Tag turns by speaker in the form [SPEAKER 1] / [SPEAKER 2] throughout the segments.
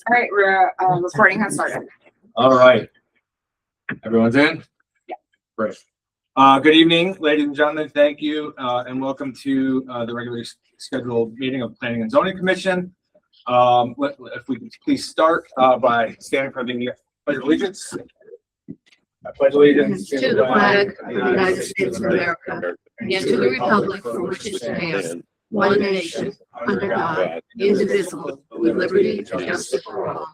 [SPEAKER 1] All right, we're recording has started.
[SPEAKER 2] All right. Everyone's in?
[SPEAKER 1] Yeah.
[SPEAKER 2] Great. Good evening, ladies and gentlemen. Thank you, and welcome to the regularly scheduled meeting of Planning and Zoning Commission. If we could please start by standing for the Pledge of Allegiance. I pledge allegiance
[SPEAKER 3] To the flag of the United States of America and to the republic for which it stands, one nation, under God, indivisible, with liberty and justice for all.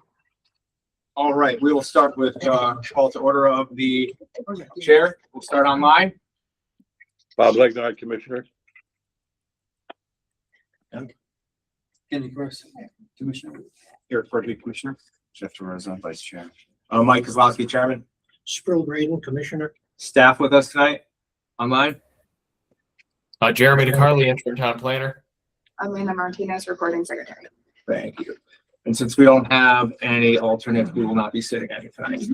[SPEAKER 2] All right, we will start with call to order of the chair. We'll start online.
[SPEAKER 4] Bob Legnard, Commissioner.
[SPEAKER 2] Kenny Gross, Commissioner. Eric Frederick, Commissioner. Jeff DeRosa, Vice Chair. Mike Kozlowski, Chairman.
[SPEAKER 5] Sproul Braden, Commissioner.
[SPEAKER 2] Staff with us tonight, online.
[SPEAKER 6] Jeremy DeCarli, interim town planner.
[SPEAKER 1] Amanda Martinez, recording secretary.
[SPEAKER 2] Thank you. And since we don't have any alternates, we will not be sitting any tonight.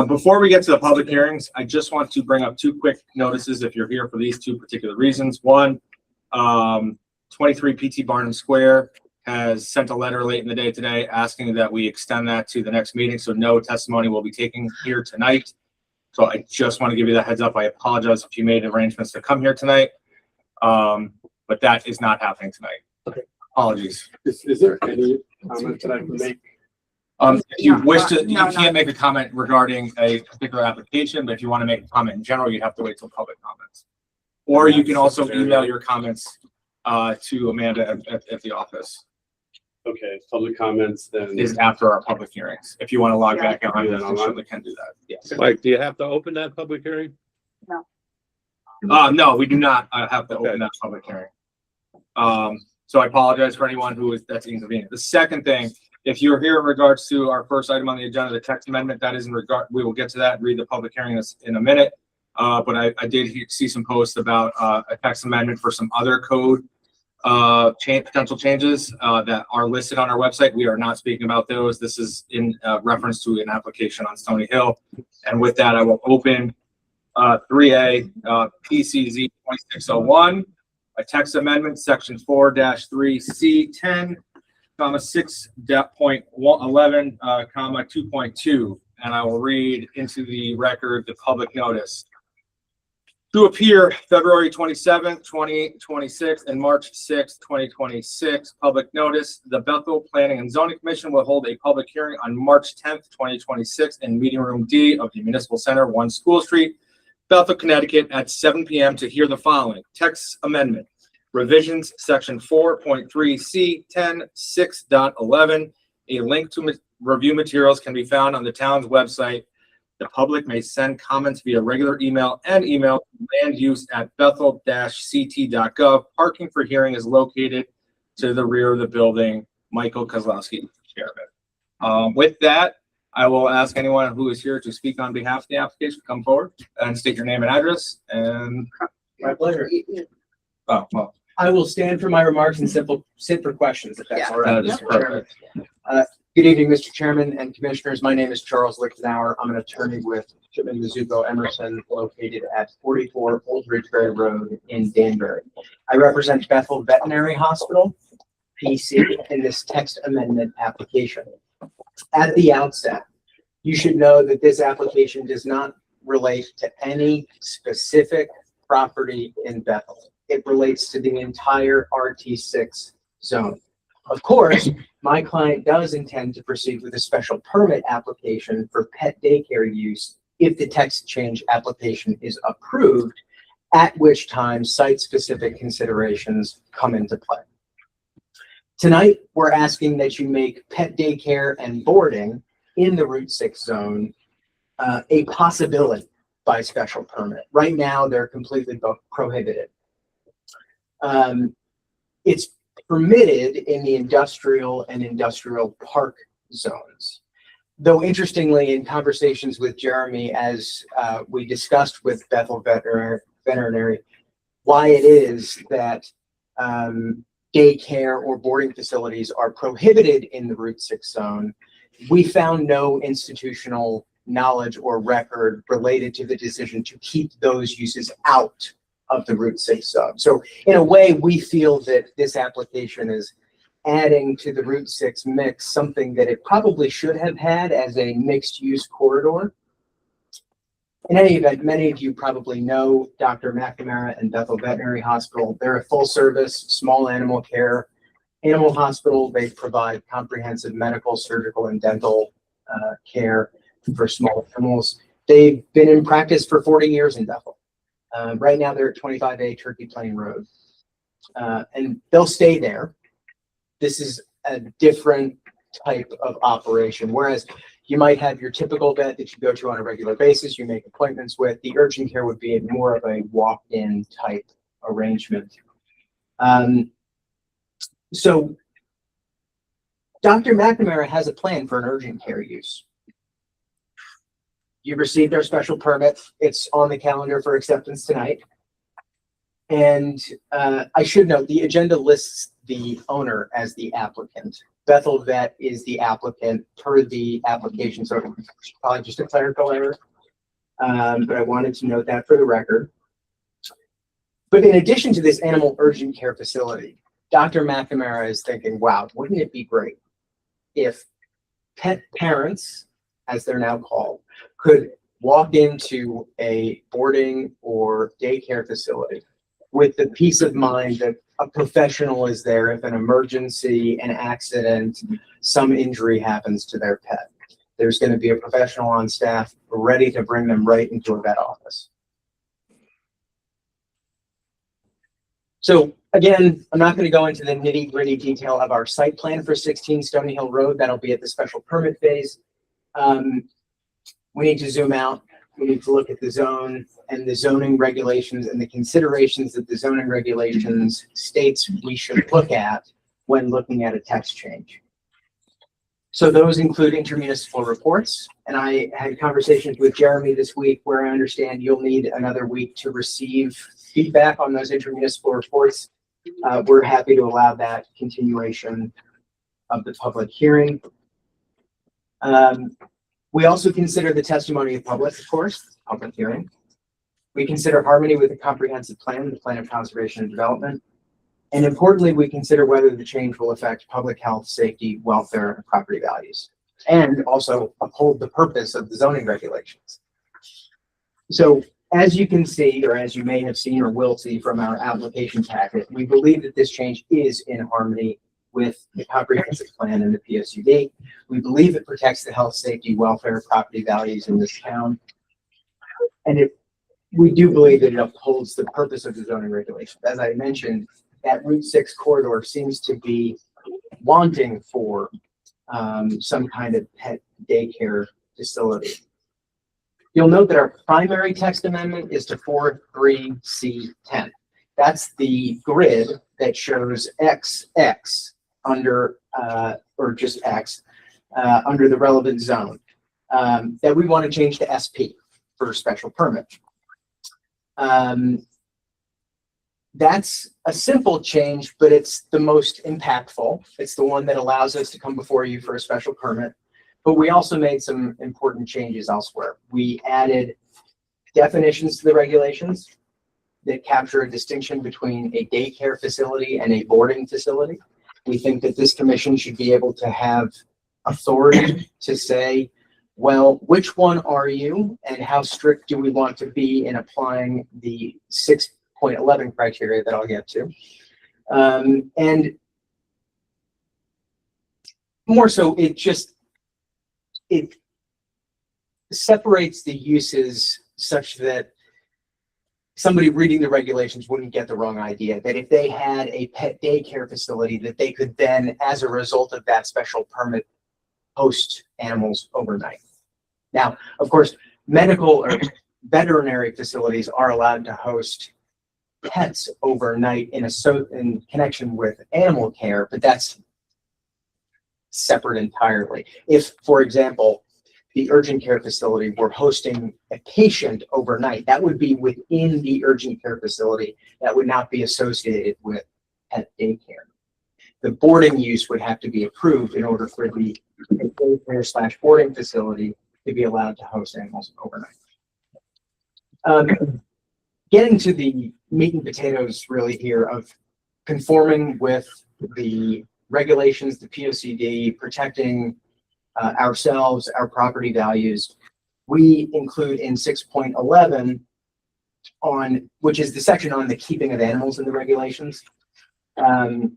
[SPEAKER 2] Before we get to the public hearings, I just want to bring up two quick notices if you're here for these two particular reasons. One, 23 PT Barnum Square has sent a letter late in the day today asking that we extend that to the next meeting. So no testimony will be taken here tonight. So I just want to give you that heads up. I apologize if you made arrangements to come here tonight. But that is not happening tonight.
[SPEAKER 4] Okay.
[SPEAKER 2] Apologies.
[SPEAKER 4] Is there any comment that I can make?
[SPEAKER 2] If you wish to, you
[SPEAKER 1] No,
[SPEAKER 2] can't make a comment regarding a particular application, but if you want to make a comment in general, you'd have to wait till public comments. Or you can also email your comments to Amanda at the office.
[SPEAKER 4] Okay, public comments then.
[SPEAKER 2] Is after our public hearings. If you want to log
[SPEAKER 1] Yeah.
[SPEAKER 2] back on, then you certainly can do that. Yes.
[SPEAKER 4] Mike, do you have to open that public hearing?
[SPEAKER 2] No, we do not have to open
[SPEAKER 4] Okay.
[SPEAKER 2] that public hearing. So I apologize for anyone that's inconvenient. The second thing, if you're here in regards to our first item on the agenda, the text amendment, that is in regard, we will get to that and read the public hearing in a minute. But I did see some posts about a text amendment for some other code potential changes that are listed on our website. We are not speaking about those. This is in reference to an application on Stony Hill. And with that, I will open 3A PCZ 2601, a text amendment, section 4-3C 10, 6.11, 2.2. And I will read into the record the public notice. To appear February 27th, 2026 and March 6th, 2026. Public notice, the Bethel Planning and Zoning Commission will hold a public hearing on March 10th, 2026 in Meeting Room D of the Municipal Center, 1 School Street, Bethel, Connecticut at 7 p.m. to hear the following text amendment. Revisions, section 4.3C 10 6.11. A link to review materials can be found on the town's website. The public may send comments via regular email and email landuse@bethel-ct.gov. Parking for hearing is located to the rear of the building. Michael Kozlowski, Chairman. With that, I will ask anyone who is here to speak on behalf of the application to come forward and state your name and address. And
[SPEAKER 5] My pleasure.
[SPEAKER 2] oh, well,
[SPEAKER 5] I will stand for my remarks and sit for questions, if that's
[SPEAKER 1] Yeah.
[SPEAKER 5] all right.
[SPEAKER 2] that is perfect.
[SPEAKER 5] Good evening, Mr. Chairman and Commissioners. My name is Charles Lichtenauer. I'm an attorney with Chipman Mizuko Emerson, located at 44 Old Ridgeway Road in Danbury. I represent Bethel Veterinary Hospital, PC, in this text amendment application. At the outset, you should know that this application does not relate to any specific property in Bethel. It relates to the entire RT6 zone. Of course, my client does intend to proceed with a special permit application for pet daycare use if the text change application is approved, at which time site-specific considerations come into play. Tonight, we're asking that you make pet daycare and boarding in the Route 6 zone a possibility by special permit. Right now, they're completely prohibited. It's permitted in the industrial and industrial park zones. Though interestingly, in conversations with Jeremy, as we discussed with Bethel Veterinary, why it is that daycare or boarding facilities are prohibited in the Route 6 zone, we found no institutional knowledge or record related to the decision to keep those uses out of the Route 6 zone. So in a way, we feel that this application is adding to the Route 6 mix something that it probably should have had as a mixed-use corridor. In any event, many of you probably know Dr. McNamara and Bethel Veterinary Hospital. They're a full-service, small animal care animal hospital. They provide comprehensive medical, surgical, and dental care for small animals. They've been in practice for 40 years in Bethel. Right now, they're at 25A Turkey Plain Road. And they'll stay there. This is a different type of operation, whereas you might have your typical vet that you go to on a regular basis, you make appointments with. The urgent care would be more of a walk-in type arrangement. So Dr. McNamara has a plan for an urgent care use. You've received our special permit. It's on the calendar for acceptance tonight. And I should note, the agenda lists the owner as the applicant. Bethel Vet is the applicant per the application, so it's probably just a clerical error. But I wanted to note that for the record. But in addition to this animal urgent care facility, Dr. McNamara is thinking, wow, wouldn't it be great if pet parents, as they're now called, could walk into a boarding or daycare facility with the peace of mind that a professional is there if an emergency, an accident, some injury happens to their pet. There's going to be a professional on staff ready to bring them right into a vet office. So again, I'm not going to go into the nitty-gritty detail of our site plan for 16 Stony Hill Road. That'll be at the special permit phase. We need to zoom out. We need to look at the zone and the zoning regulations and the considerations that the zoning regulations states we should look at when looking at a text change. So those include intermunicipal reports. And I had conversations with Jeremy this week where I understand you'll need another week to receive feedback on those intermunicipal reports. We're happy to allow that continuation of the public hearing. We also consider the testimony of public, of course, public hearing. We consider harmony with the comprehensive plan, the plan of conservation and development. And importantly, we consider whether the change will affect public health, safety, welfare, and property values, and also uphold the purpose of the zoning regulations. So as you can see, or as you may have seen or will see from our application packet, we believe that this change is in harmony with the comprehensive plan and the PSUD. We believe it protects the health, safety, welfare, property values in this town. And we do believe that it upholds the purpose of the zoning regulations. As I mentioned, that Route 6 corridor seems to be wanting for some kind of pet daycare facility. You'll note that our primary text amendment is to 43C10. That's the grid that shows XX under, or just X, under the relevant zone, that we want to change to SP for special permit. That's a simple change, but it's the most impactful. It's the one that allows us to come before you for a special permit. But we also made some important changes elsewhere. We added definitions to the regulations that capture a distinction between a daycare facility and a boarding facility. We think that this commission should be able to have authority to say, well, which one are you and how strict do we want to be in applying the 6.11 criteria that I'll get to. And more so, it separates the uses such that somebody reading the regulations wouldn't get the wrong idea that if they had a pet daycare facility that they could then, as a result of that special permit, host animals overnight. Now, of course, medical or veterinary facilities are allowed to host pets overnight in connection with animal care, but that's separate entirely. If, for example, the urgent care facility were hosting a patient overnight, that would be within the urgent care facility. That would not be associated with pet daycare. The boarding use would have to be approved in order for the daycare / boarding facility to be allowed to host animals overnight. Getting to the meat and potatoes really here of conforming with the regulations, the POCD, protecting ourselves, our property values, we include in 6.11 on, which is the section on the keeping of animals in the regulations, a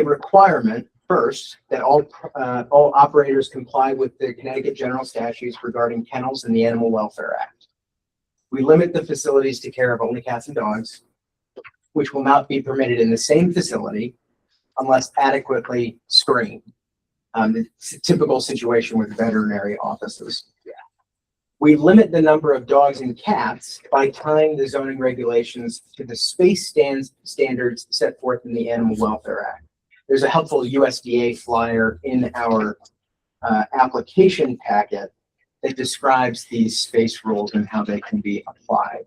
[SPEAKER 5] requirement first that all operators comply with the Connecticut General Statutes regarding kennels and the Animal Welfare Act. We limit the facilities to care of only cats and dogs, which will not be permitted in the same facility unless adequately screened. It's a typical situation with veterinary offices. We limit the number of dogs and cats by tying the zoning regulations to the space standards set forth in the Animal Welfare Act. There's a helpful USDA flyer in our application packet that describes these space rules and how they can be applied.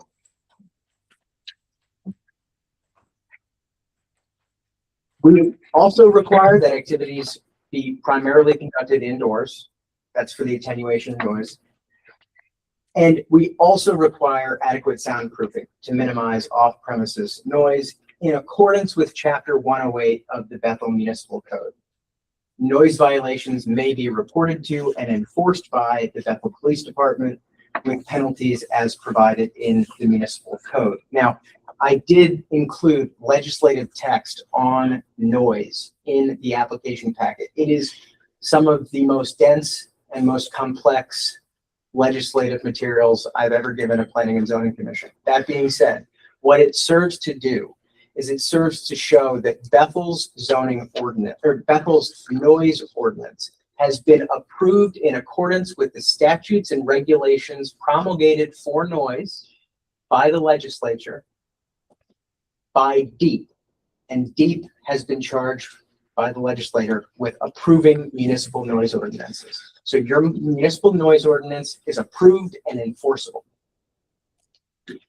[SPEAKER 5] We also require that activities be primarily conducted indoors. That's for the attenuation of noise. And we also require adequate soundproofing to minimize off-premises noise in accordance with Chapter 108 of the Bethel Municipal Code. Noise violations may be reported to and enforced by the Bethel Police Department with penalties as provided in the municipal code. Now, I did include legislative text on noise in the application packet. It is some of the most dense and most complex legislative materials I've ever given a planning and zoning commission. That being said, what it serves to do is it serves to show that Bethel's zoning ordinance, or Bethel's noise ordinance, has been approved in accordance with the statutes and regulations promulgated for noise by the legislature, by DEEP, and DEEP has been charged by the legislator with approving municipal noise ordinances. So your municipal noise ordinance is approved and enforceable.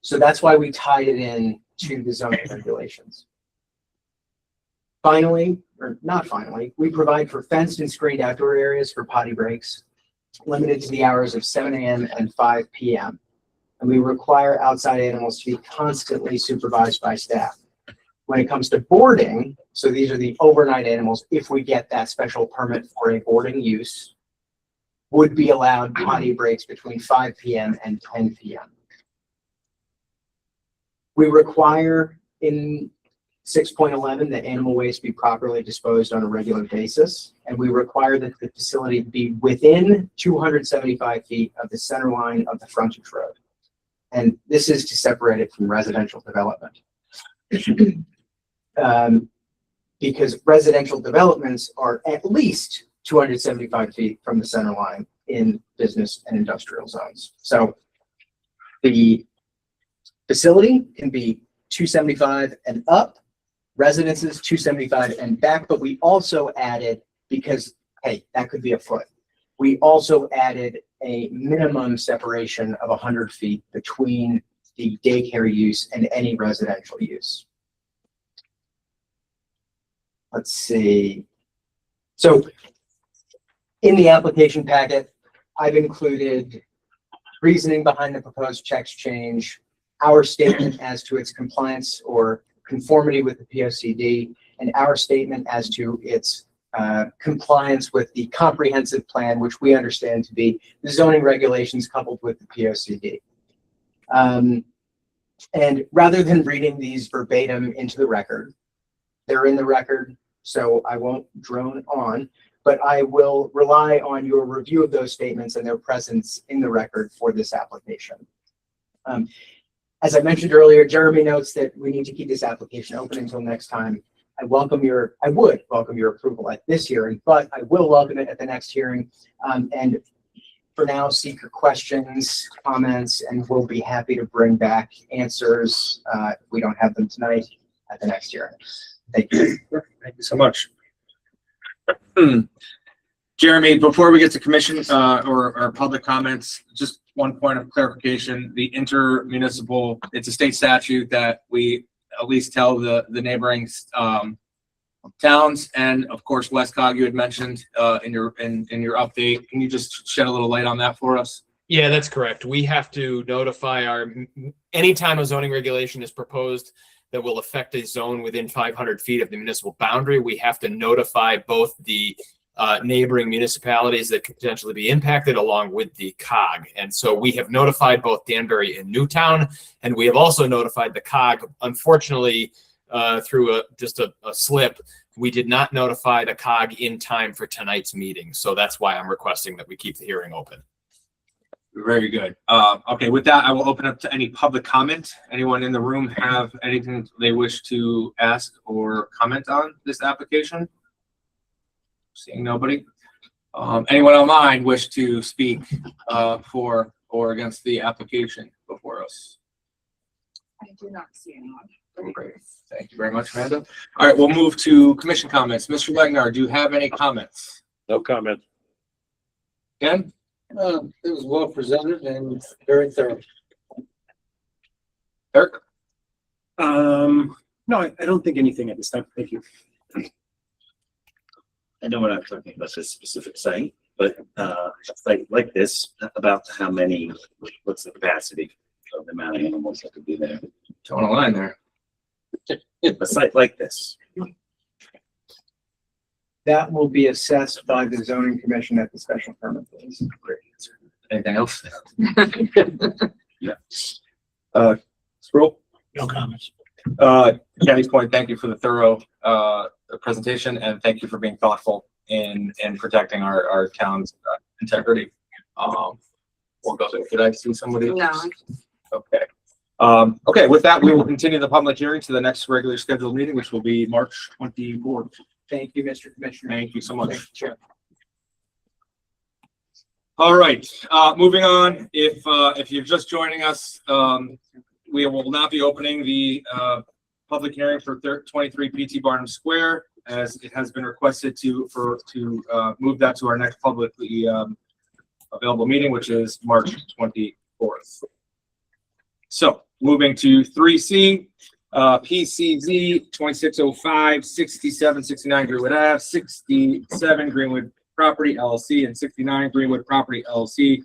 [SPEAKER 5] So that's why we tied it in to the zoning regulations. Finally, or not finally, we provide for fenced and screened outdoor areas for potty breaks, limited to the hours of 7 a.m. and 5 p.m. And we require outside animals to be constantly supervised by staff. When it comes to boarding, so these are the overnight animals, if we get that special permit for a boarding use, would be allowed potty breaks between 5 p.m. and 10 p.m. We require in 6.11 that animal waste be properly disposed on a regular basis, and we require that the facility be within 275 feet of the center line of the frontage road. And this is to separate it from residential development. Because residential developments are at least 275 feet from the center line in business and industrial zones. So the facility can be 275 and up, residences 275 and back, but we also added, because, hey, that could be a foot. We also added a minimum separation of 100 feet between the daycare use and any residential use. Let's see. So in the application packet, I've included reasoning behind the proposed text change, our statement as to its compliance or conformity with the POCD, and our statement as to its compliance with the comprehensive plan, which we understand to be the zoning regulations coupled with the POCD. And rather than reading these verbatim into the record, they're in the record, so I won't drone on, but I will rely on your review of those statements and their presence in the record for this application. As I mentioned earlier, Jeremy notes that we need to keep this application open until next time. I would welcome your approval at this hearing, but I will welcome it at the next hearing. And for now, seek your questions, comments, and we'll be happy to bring back answers if we don't have them tonight at the next hearing. Thank you.
[SPEAKER 2] Thank you so much. Jeremy, before we get to commission or public comments, just one point of clarification. The intermunicipal, it's a state statute that we at least tell the neighboring towns, and of course, Westcog, you had mentioned in your update. Can you just shed a little light on that for us?
[SPEAKER 6] Yeah, that's correct. We have to notify anytime a zoning regulation is proposed, that will affect a zone within 500 feet of the municipal boundary, we have to notify both the neighboring municipalities that could potentially be impacted along with the COG. And so we have notified both Danbury and Newtown, and we have also notified the COG. Unfortunately, through just a slip, we did not notify the COG in time for tonight's meeting. So that's why I'm requesting that we keep the hearing open.
[SPEAKER 2] Very good. Okay, with that, I will open up to any public comment. Anyone in the room have anything they wish to ask or comment on this application? Seeing nobody. Anyone online wish to speak for or against the application before us?
[SPEAKER 1] I do not see anyone.
[SPEAKER 2] Great. Thank you very much, Amanda. All right, we'll move to commission comments. Mr. Legnar, do you have any comments?
[SPEAKER 4] No comment.
[SPEAKER 2] Ken?
[SPEAKER 7] It was well presented and very thorough.
[SPEAKER 2] Eric?
[SPEAKER 8] No, I don't think anything at this time. Thank you.
[SPEAKER 9] I know we're not talking about this specific site, but a site like this, about how many, what's the capacity of the amount of animals that could be there?
[SPEAKER 2] Towing a line there.
[SPEAKER 9] A site like this,
[SPEAKER 5] That will be assessed by the zoning commission at the special permit phase.
[SPEAKER 2] Anything else?
[SPEAKER 9] Yeah.
[SPEAKER 2] Scroll?
[SPEAKER 7] No comments.
[SPEAKER 2] Kenny's point, thank you for the thorough presentation, and thank you for being thoughtful in protecting our town's integrity. We'll go there. Did I see somebody?
[SPEAKER 1] No.
[SPEAKER 2] Okay. Okay, with that, we will continue the public hearing to the next regular scheduled meeting, which will be March 24th.
[SPEAKER 5] Thank you, Mr. Commissioner.
[SPEAKER 2] Thank you so much.
[SPEAKER 5] Thank you, Chair.
[SPEAKER 2] All right, moving on. If you're just joining us, we will not be opening the public hearing for 23 PT Barnum Square, as it has been requested to move that to our next publicly available meeting, which is March 24th. So moving to 3C, PCZ 2605, 6769 Greenwood Ave, 67 Greenwood Property LLC, and 69 Greenwood Property LLC.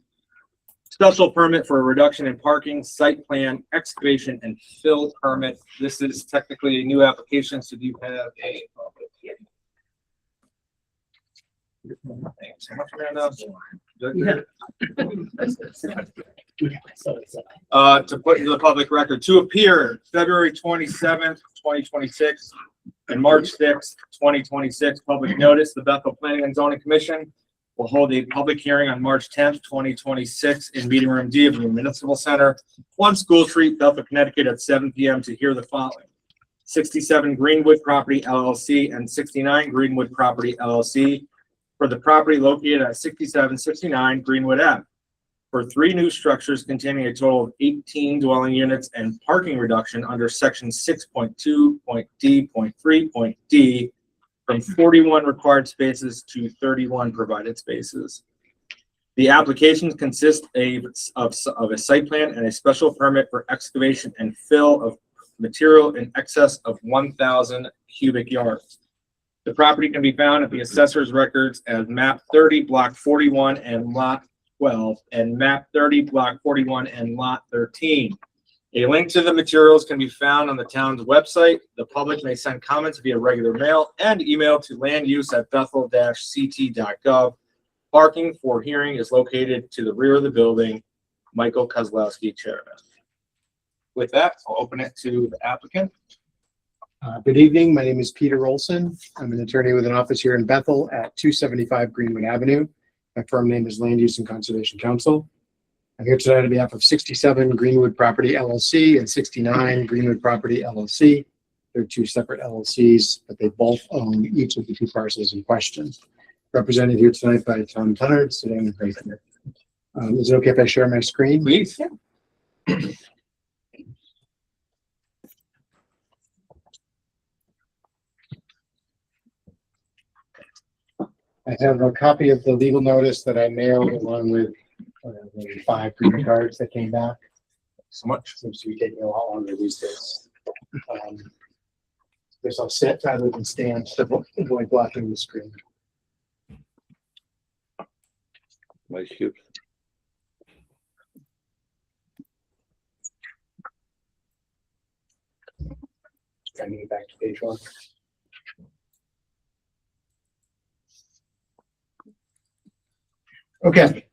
[SPEAKER 2] Special permit for a reduction in parking, site plan, excavation, and fill permit. This is technically a new application, so do you have a? Thanks so much, Amanda. To put into the public record, to appear February 27th, 2026, and March 6th, 2026, public notice, the Bethel Planning and Zoning Commission will hold a public hearing on March 10th, 2026 in Meeting Room D of the Municipal Center, 1 School Street, Bethel, Connecticut at 7 p.m. to hear the following. 67 Greenwood Property LLC and 69 Greenwood Property LLC for the property located at 6769 Greenwood Ave for 3 new structures containing a total of 18 dwelling units and parking reduction under section 6.2.D.3.D from 41 required spaces to 31 provided spaces. The applications consist of a site plan and a special permit for excavation and fill of material in excess of 1,000 cubic yards. The property can be found at the assessor's records as map 30, block 41 and lot 12, and map 30, block 41 and lot 13. A link to the materials can be found on the town's website. The public may send comments via regular mail and email to landuse@bethel-ct.gov. Parking for hearing is located to the rear of the building. Michael Kozlowski, chairman. With that, I'll open it to the applicant.
[SPEAKER 8] Good evening. My name is Peter Olson. I'm an attorney with an office here in Bethel at 275 Greenwood Avenue. My firm name is Land Use and Conservation Counsel. I'm here tonight on behalf of 67 Greenwood Property LLC and 69 Greenwood Property LLC. They're 2 separate LLCs, but they both own each of the 2 parcels in question. Represented here tonight by Tom Tunnard, sitting right here. Is it okay if I share my screen?
[SPEAKER 2] Please.
[SPEAKER 8] I have a copy of the legal notice that I mailed along with the 5 green cards that came back.
[SPEAKER 2] So much.
[SPEAKER 8] Seems to be taking a lot longer these days. Guess I'll sit rather than stand, so avoid blocking the screen.
[SPEAKER 4] My shoot.
[SPEAKER 8] Trying to get back to page one. Okay,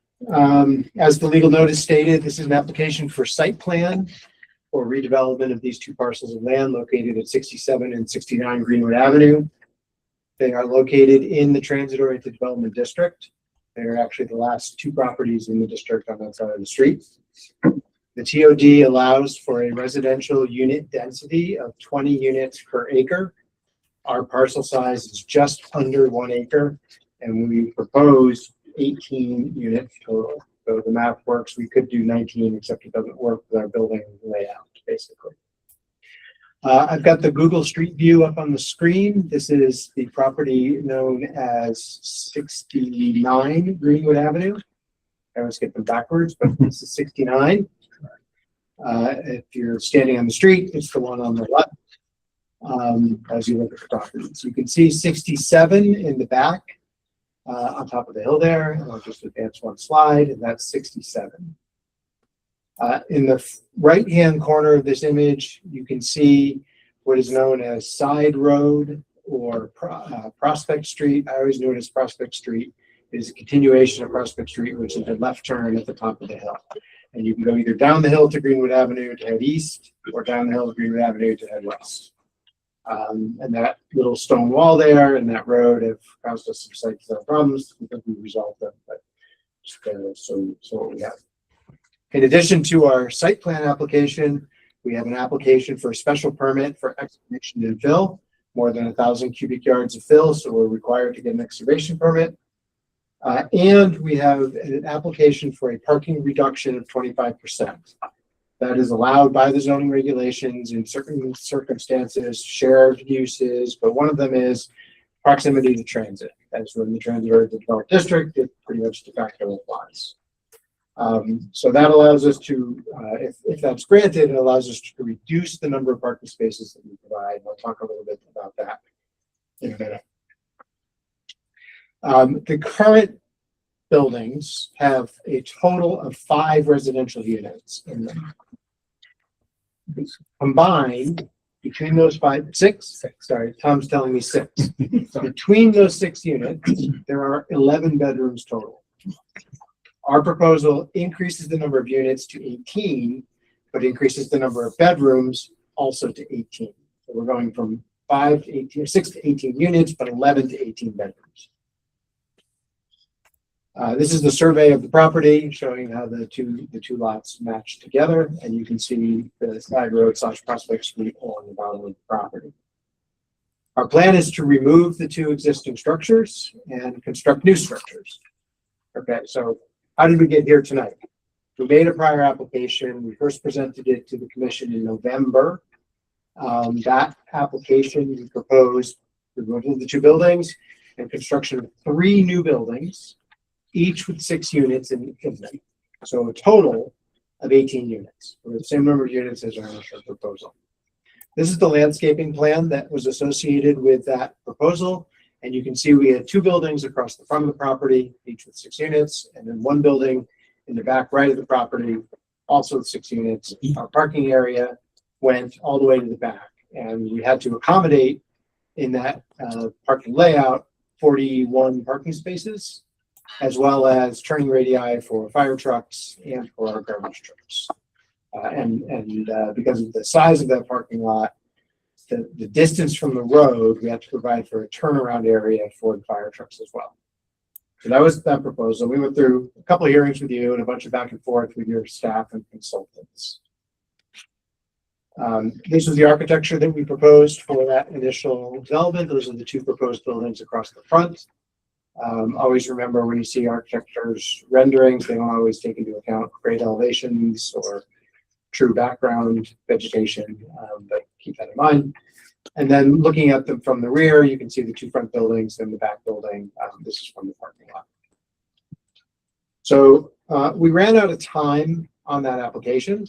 [SPEAKER 8] as the legal notice stated, this is an application for site plan for redevelopment of these two parcels of land located at 67 and 69 Greenwood Avenue. They are located in the transit-oriented development district. They are actually the last two properties in the district on that side of the street. The TOD allows for a residential unit density of 20 units per acre. Our parcel size is just under 1 acre, and we propose 18 units total. So the math works. We could do 19, except it doesn't work with our building layout, basically. I've got the Google Street View up on the screen. This is the property known as 69 Greenwood Avenue. I always get them backwards, but this is 69. If you're standing on the street, it's the one on the left as you look at the property. So you can see 67 in the back on top of the hill there. And I'll just advance one slide, and that's 67. In the right-hand corner of this image, you can see what is known as Side Road or Prospect Street. I always know it as Prospect Street. It is a continuation of Prospect Street, which is a left turn at the top of the hill. And you can go either down the hill to Greenwood Avenue to head east, or down the hill to Greenwood Avenue to head west. And that little stone wall there and that road have caused us some site design problems. We think we resolved them, but so what we have. In addition to our site plan application, we have an application for a special permit for excavation and fill, more than 1,000 cubic yards of fill, so we're required to get an excavation permit. And we have an application for a parking reduction of 25%. That is allowed by the zoning regulations in certain circumstances, shared uses, but one of them is proximity to transit. That's when the transit or the developed district, it pretty much de facto applies. So that allows us to, if that's granted, it allows us to reduce the number of parking spaces that we provide. I'll talk a little bit about that in a minute. The current buildings have a total of 5 residential units in them. Combined between those 6, sorry, Tom's telling me 6. Between those 6 units, there are 11 bedrooms total. Our proposal increases the number of units to 18, but increases the number of bedrooms also to 18. So we're going from 5 to 18, or 6 to 18 units, but 11 to 18 bedrooms. This is the survey of the property showing how the two lots match together, and you can see the side road / Prospect Street along the bottom of the property. Our plan is to remove the 2 existing structures and construct new structures. Okay, so how did we get here tonight? We made a prior application. We first presented it to the commission in November. That application, we proposed removal of the 2 buildings and construction of 3 new buildings, each with 6 units in them. So a total of 18 units, or the same number of units as our initial proposal. This is the landscaping plan that was associated with that proposal. And you can see we had 2 buildings across the front of the property, each with 6 units, and then 1 building in the back right of the property, also with 6 units. Our parking area went all the way to the back, and we had to accommodate in that parking layout 41 parking spaces, as well as turning radii for fire trucks and for our garbage trucks. Because of the size of that parking lot, the distance from the road, we had to provide for a turnaround area for the fire trucks as well. So that was that proposal. We went through a couple of hearings with you and a bunch of back and forth with your staff and consultants. This was the architecture that we proposed for that initial development. Those are the 2 proposed buildings across the front. Always remember when you see architecture's renderings, they don't always take into account grade elevations or true background vegetation, but keep that in mind. And then looking at them from the rear, you can see the 2 front buildings and the back building. This is from the parking lot. So we ran out of time on that application,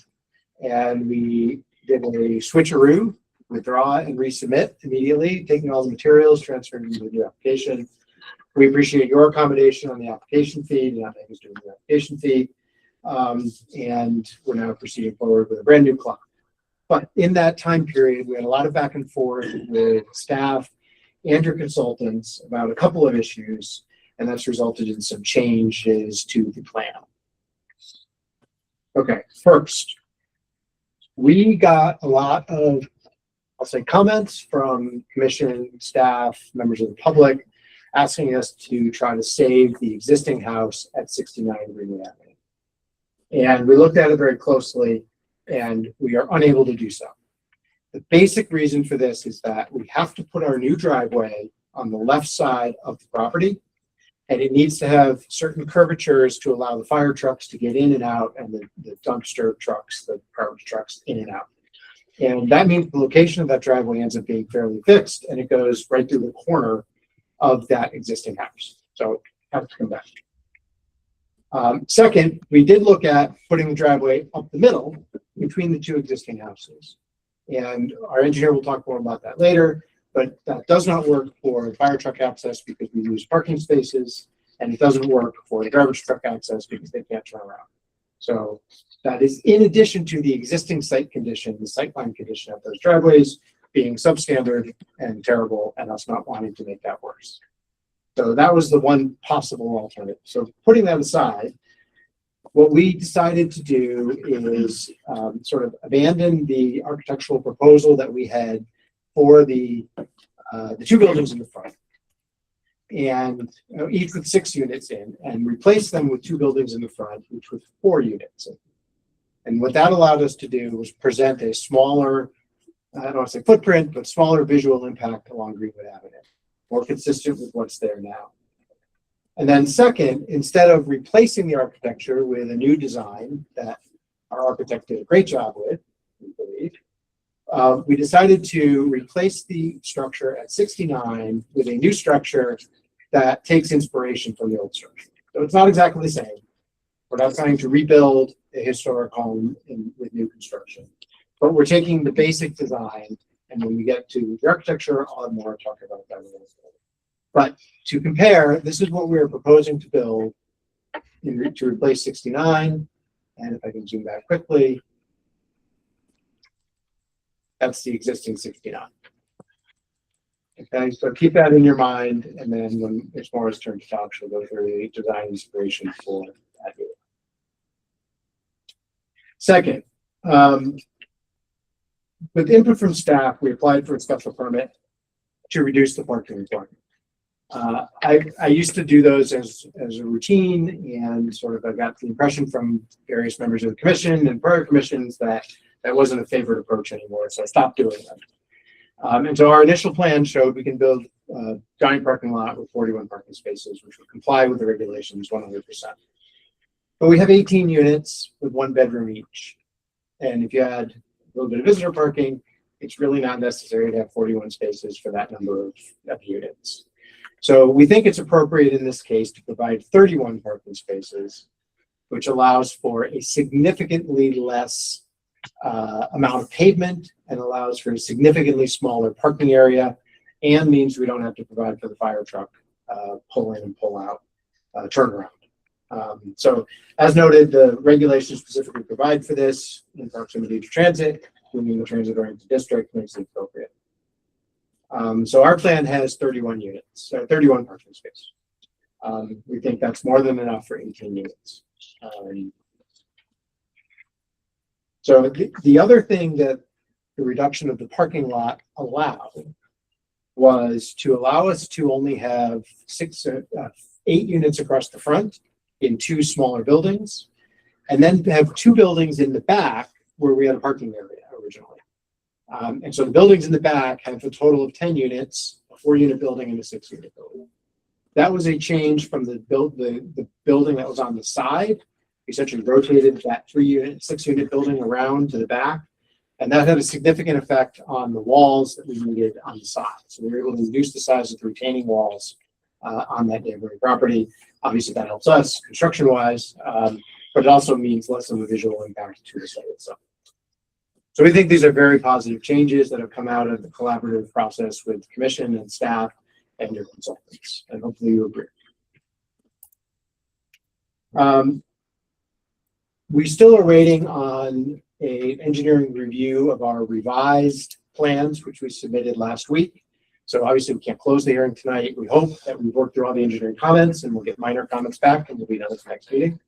[SPEAKER 8] and we did a switcheroo, withdraw and resubmit immediately, taking all the materials, transferring them to the new application. We appreciate your accommodation on the application fee, not making us do the application fee. And we're now proceeding forward with a brand new clock. But in that time period, we had a lot of back and forth with staff and your consultants about a couple of issues, and that's resulted in some changes to the plan. Okay, first, we got a lot of, I'll say, comments from commission, staff, members of the public, asking us to try to save the existing house at 69 Greenwood Avenue. And we looked at it very closely, and we are unable to do so. The basic reason for this is that we have to put our new driveway on the left side of the property, and it needs to have certain curvatures to allow the fire trucks to get in and out, and the dumpster trucks, the garbage trucks in and out. And that means the location of that driveway ends up being fairly fixed, and it goes right through the corner of that existing house. So it has to come back. Second, we did look at putting the driveway up the middle between the two existing houses. And our engineer will talk more about that later, but that does not work for fire truck access because we lose parking spaces, and it doesn't work for the garbage truck access because they can't turn around. So that is in addition to the existing site condition, the sightline condition of those driveways being substandard and terrible, and us not wanting to make that worse. So that was the one possible alternative. So putting that aside, what we decided to do is sort of abandon the architectural proposal that we had for the two buildings in the front, and each with 6 units in, and replace them with two buildings in the front, which with 4 units. And what that allowed us to do was present a smaller, I don't want to say footprint, but smaller visual impact along Greenwood Avenue, more consistent with what's there now. And then second, instead of replacing the architecture with a new design that our architect did a great job with, we believe, we decided to replace the structure at 69 with a new structure that takes inspiration from the old structure. So it's not exactly the same. We're not trying to rebuild a historic home with new construction, but we're taking the basic design. And when we get to the architecture, I'll have more to talk about that a little bit. But to compare, this is what we're proposing to build to replace 69. And if I can zoom back quickly, that's the existing 69. Okay, so keep that in your mind. And then when it's Maura's turn to talk, she'll go through the design inspiration for that. Second, with input from staff, we applied for a special permit to reduce the parking requirement. I used to do those as a routine, and sort of I got the impression from various members of the commission and prior commissions that that wasn't a favorite approach anymore, so I stopped doing them. And so our initial plan showed we can build a giant parking lot with 41 parking spaces, which would comply with the regulations 100%. But we have 18 units with 1 bedroom each. And if you add a little bit of visitor parking, it's really not necessary to have 41 spaces for that number of units. So we think it's appropriate in this case to provide 31 parking spaces, which allows for a significantly less amount of pavement and allows for a significantly smaller parking area, and means we don't have to provide for the fire truck pull in and pull out turnaround. So as noted, the regulations specifically provide for this in proximity to transit, moving the transit oriented district makes it appropriate. So our plan has 31 units, 31 parking spaces. We think that's more than enough for 18 units. So the other thing that the reduction of the parking lot allowed was to allow us to only have 8 units across the front in 2 smaller buildings, and then have 2 buildings in the back where we had a parking area originally. And so the buildings in the back have a total of 10 units, a 4-unit building and a 6-unit building. That was a change from the building that was on the side. We essentially rotated that 6-unit building around to the back, and that had a significant effect on the walls that we needed on the side. So we were able to reduce the size of the retaining walls on that neighboring property. Obviously, that helps us construction-wise, but it also means less of a visual impact to the site itself. So we think these are very positive changes that have come out of the collaborative process with the commission and staff and your consultants, and hopefully you agree. We still are waiting on a engineering review of our revised plans, which we submitted last week. So obviously we can't close the hearing tonight. We hope that we've worked through all the engineering comments and we'll get minor comments back and we'll be done at the next meeting.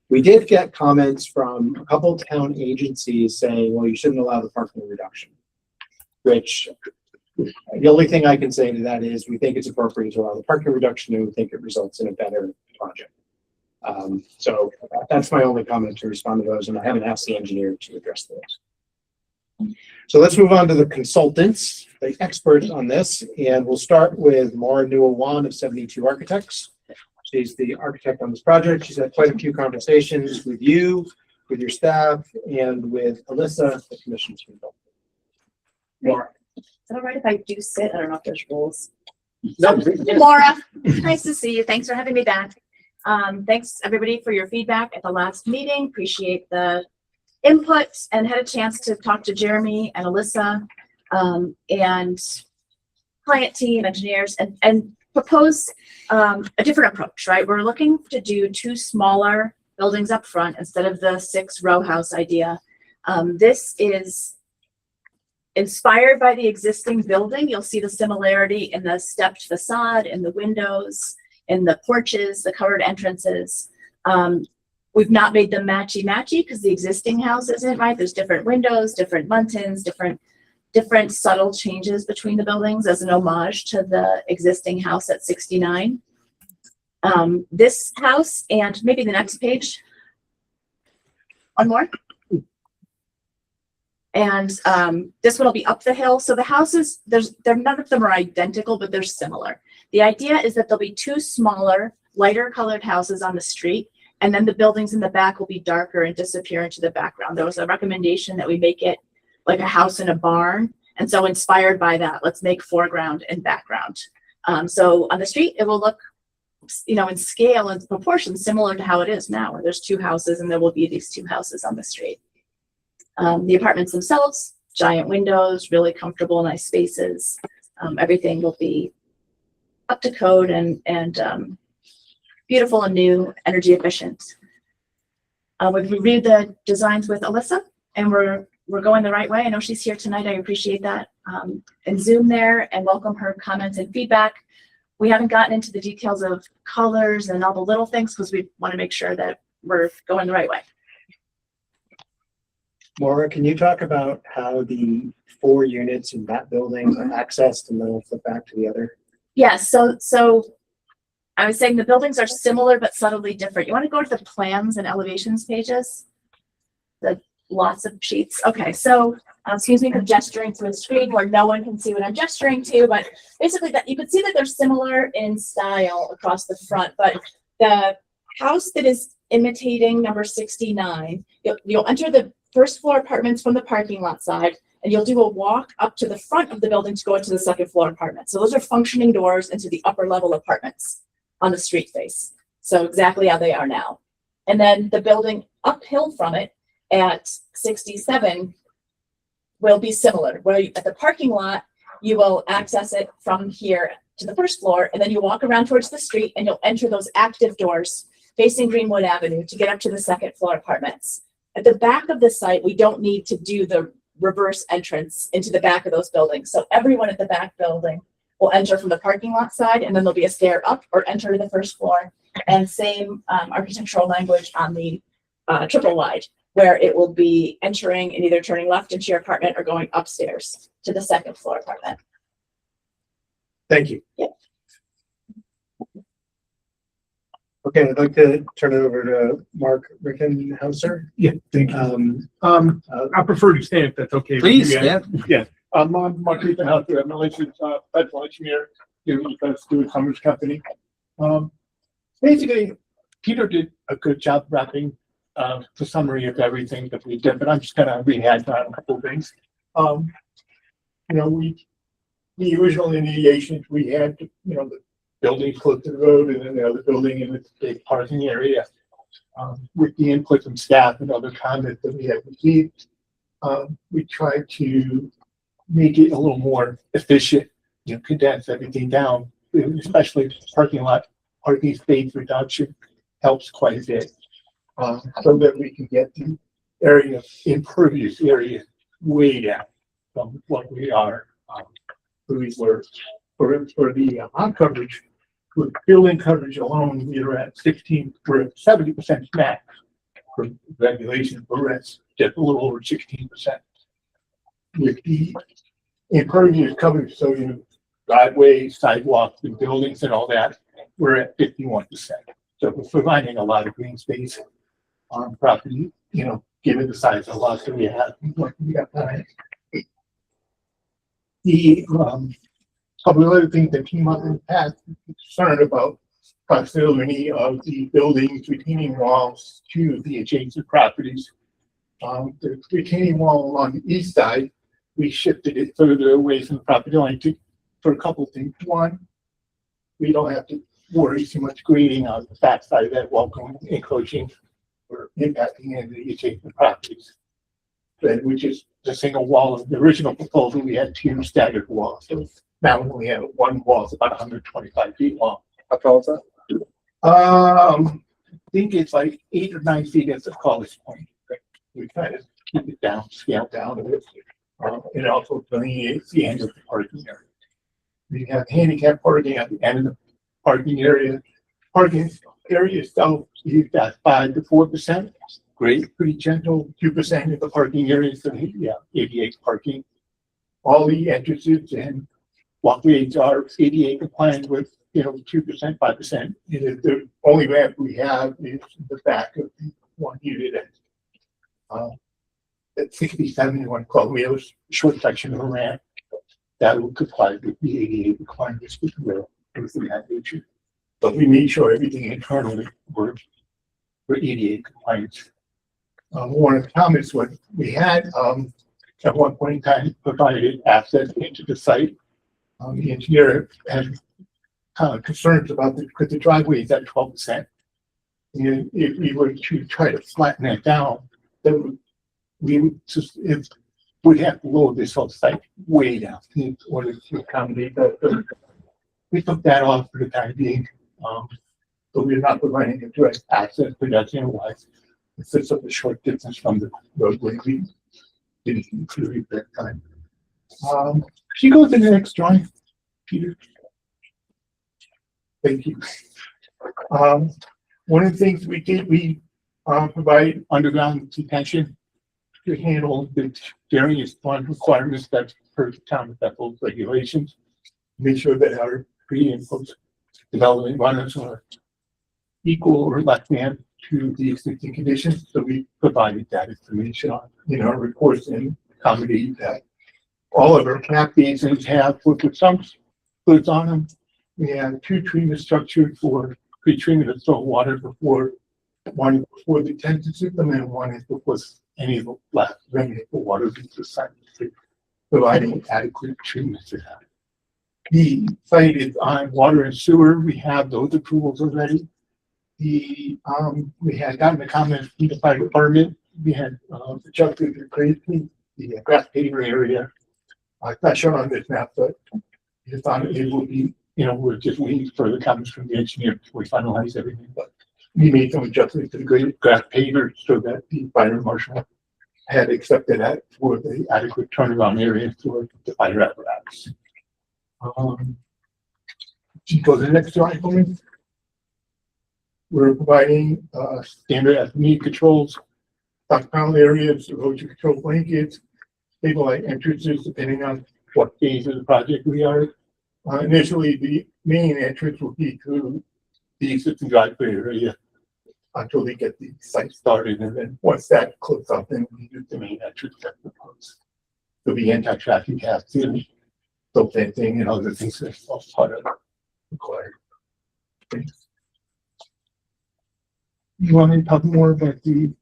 [SPEAKER 8] We did get comments from a couple of town agencies saying, well, you shouldn't allow the parking reduction, which the only thing I can say to that is we think it's appropriate to allow the parking reduction and we think it results in a better project. So that's my only comment to respond to those, and I haven't asked the engineer to address those. So let's move on to the consultants, the experts on this, and we'll start with Maura Newell-Wan of 72 Architects. She's the architect on this project. She's had quite a few conversations with you, with your staff, and with Alyssa, the commission's consultant. Maura.
[SPEAKER 10] Is it all right if I do sit? I don't know if there's rules.
[SPEAKER 8] No,
[SPEAKER 10] Laura, nice to see you. Thanks for having me back. Thanks everybody for your feedback at the last meeting. Appreciate the input and had a chance to talk to Jeremy and Alyssa and client team, engineers, and propose a different approach, right? We're looking to do 2 smaller buildings up front instead of the 6 row house idea. This is inspired by the existing building. You'll see the similarity in the stepped facade, in the windows, in the porches, the covered entrances. We've not made them matchy-matchy because the existing house isn't, right? There's different windows, different muntins, different subtle changes between the buildings as an homage to the existing house at 69. This house, and maybe the next page. One more. And this one will be up the hill. So the houses, none of them are identical, but they're similar. The idea is that there'll be 2 smaller, lighter colored houses on the street, and then the buildings in the back will be darker and disappear into the background. There was a recommendation that we make it like a house in a barn. And so inspired by that, let's make foreground and background. So on the street, it will look, in scale and proportion similar to how it is now, where there's 2 houses and there will be these 2 houses on the street. The apartments themselves, giant windows, really comfortable, nice spaces. Everything will be up to code and beautiful and new, energy efficient. We've reviewed the designs with Alyssa, and we're going the right way. I know she's here tonight. I appreciate that. And Zoom there and welcome her comments and feedback. We haven't gotten into the details of colors and all the little things because we want to make sure that we're going the right way.
[SPEAKER 8] Maura, can you talk about how the 4 units in that building are accessed, and then we'll flip back to the other?
[SPEAKER 10] Yes, so I was saying the buildings are similar but subtly different. You want to go to the plans and elevations pages? The lots of sheets. Okay, so excuse me for gesturing to a screen where no one can see what I'm gesturing to, but basically that you can see that they're similar in style across the front, but the house that is imitating number 69, you'll enter the first floor apartments from the parking lot side, and you'll do a walk up to the front of the building to go into the second floor apartment. So those are functioning doors into the upper level apartments on the street face. So exactly how they are now. And then the building uphill from it at 67 will be similar, where at the parking lot, you will access it from here to the first floor, and then you walk around towards the street and you'll enter those active doors facing Greenwood Avenue to get up to the second floor apartments. At the back of the site, we don't need to do the reverse entrance into the back of those buildings. So everyone at the back building will enter from the parking lot side, and then there'll be a stair up or enter to the first floor. And same architectural language on the triple wide, where it will be entering and either turning left into your apartment or going upstairs to the second floor apartment.
[SPEAKER 8] Thank you.
[SPEAKER 10] Yep.
[SPEAKER 8] Okay, I'd like to turn it over to Mark Rickenhauser.
[SPEAKER 11] Yeah, thank you. I prefer to stand if that's okay. with
[SPEAKER 2] Please,
[SPEAKER 11] you guys.
[SPEAKER 2] yeah.
[SPEAKER 11] Yeah. I'm Mark Rickenhauser. I'm a licensed federal engineer here at Stewart Summers Company. Basically, Peter did a good job wrapping the summary of everything that we did, but I'm just gonna rehash on a couple of things. The original initiation, we had, the building close to the road and then the other building in the big parking area. With the input from staff and other comments that we had received, we tried to make it a little more efficient, condense everything down, especially parking lot, parking space reduction helps quite a bit. So that we can get the area, impervious area, way down from what we are. We were, for the on coverage, with building coverage alone, we were at 16, we're at 70% max for regulation, but we're at just a little over 16%. With the impervious coverage, so driveways, sidewalks, and buildings and all that, we're at 51%. So we're providing a lot of green space on property, given the size of the lots that we have. What we got behind. The couple of other things that came up in the past, concerned about proximity of the buildings, retaining walls to the adjacent properties. The retaining wall along the east side, we shifted it further away from the property line for a couple of things. One, we don't have to worry too much grading on the back side of that wall going encroaching or impacting any of the adjacent properties. But which is the single wall of the original proposal, we had 2 staggered walls. So now we only have one wall, it's about 125 feet long.
[SPEAKER 2] How tall is that?
[SPEAKER 11] I think it's like 8 or 9 feet at the tallest point. We kind of keep it down, scale down a bit. It also delineates the end of the parking area. We have handicap parking at the end of the parking area. Parking area itself, you've got 5 to 4%. Great, pretty gentle. 2% of the parking area, so yeah, ADA parking. All the entrances and walkways are ADA compliant with 2%, 5%. The only ramp we have is the back of the one unit at 67 in one club. We have a short section of a ramp that will comply with the ADA requirements with the rail, everything of that nature. But we made sure everything internally works for ADA compliance. One of the comments was we had at one point in time provided access into the site. The engineer had concerns about because the driveway is at 12%. And if we were to try to flatten that down, then we would have to lower this whole site way down in order to accommodate that. We took that off for the time being. But we're not providing a direct access pedestrian wise. It's just a short distance from the roadway. We didn't include it that time. Can you go to the next drawing, Peter? Thank you. One of the things we did, we provide underground detention to handle the various fund requirements that's per town of Bethel's regulations. Make sure that our pre and post development runners are equal or less than to the existing conditions. So we provided that information in our reports and accommodate that. All of our cap basins have liquid sumps, hoods on them. We have 2 treatment structures for pre-treatment of salt water one before the detention system and one is before any of the last remnant of water being assigned, providing adequate treatment to that. The site is on water and sewer. We have those approvals already. We had gotten a comment from the fire department. We had adjusted the grass paver area. It's not shown on this map, but it's on. It will be. We're just waiting for the comments from the engineer before we finalize everything. But we made some adjustments to the grass paver so that the fire marshal had accepted that for the adequate turnaround area for the fire apparatus. She goes to the next slide for me. We're providing standard FME controls, stockpile areas, erosion control blankets, stabilize entrances depending on what phase of the project we are. Initially, the main entrance will be through the existing driveway area until they get the site started. And then once that closes up, then we use the main entrance that's proposed. There'll be anti-traffic hazards, so fencing and other things that's all part of required. Thanks. You want me to talk more about the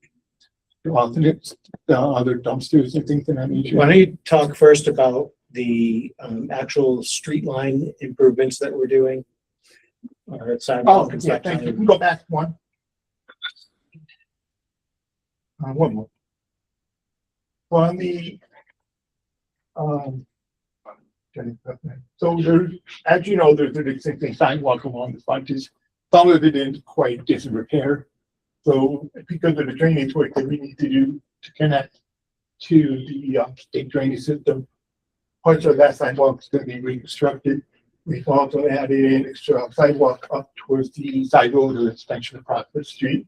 [SPEAKER 11] alternates, the other dumpsters and things that I need?
[SPEAKER 8] Why don't you talk first about the actual street line improvements that we're doing?
[SPEAKER 11] Oh, yeah, thank you. We can go back one. One more. On the so there's, as you know, there's an existing sidewalk along the frontage. Some of it is quite disrepair. So because of the drainage work that we need to do to connect to the state drainage system. Parts of that sidewalk is going to be reconstructed. We've also added an extra sidewalk up towards the side road or extension of Prospect Street.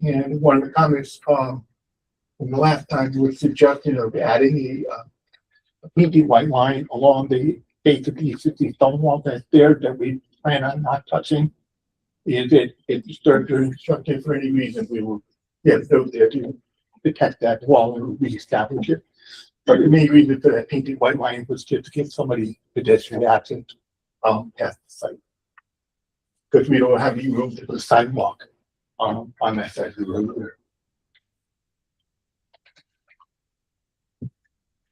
[SPEAKER 11] And one of the comments from the last time was suggestion of adding a painted white line along the base of the existing stone wall that's there that we plan on not touching. If it started to construct it for any reason, we will get those there to protect that wall and reestablish it. But the main reason for that painted white line was just to give somebody pedestrian access past the site. Because we don't have any room to put a sidewalk on that side of the road there.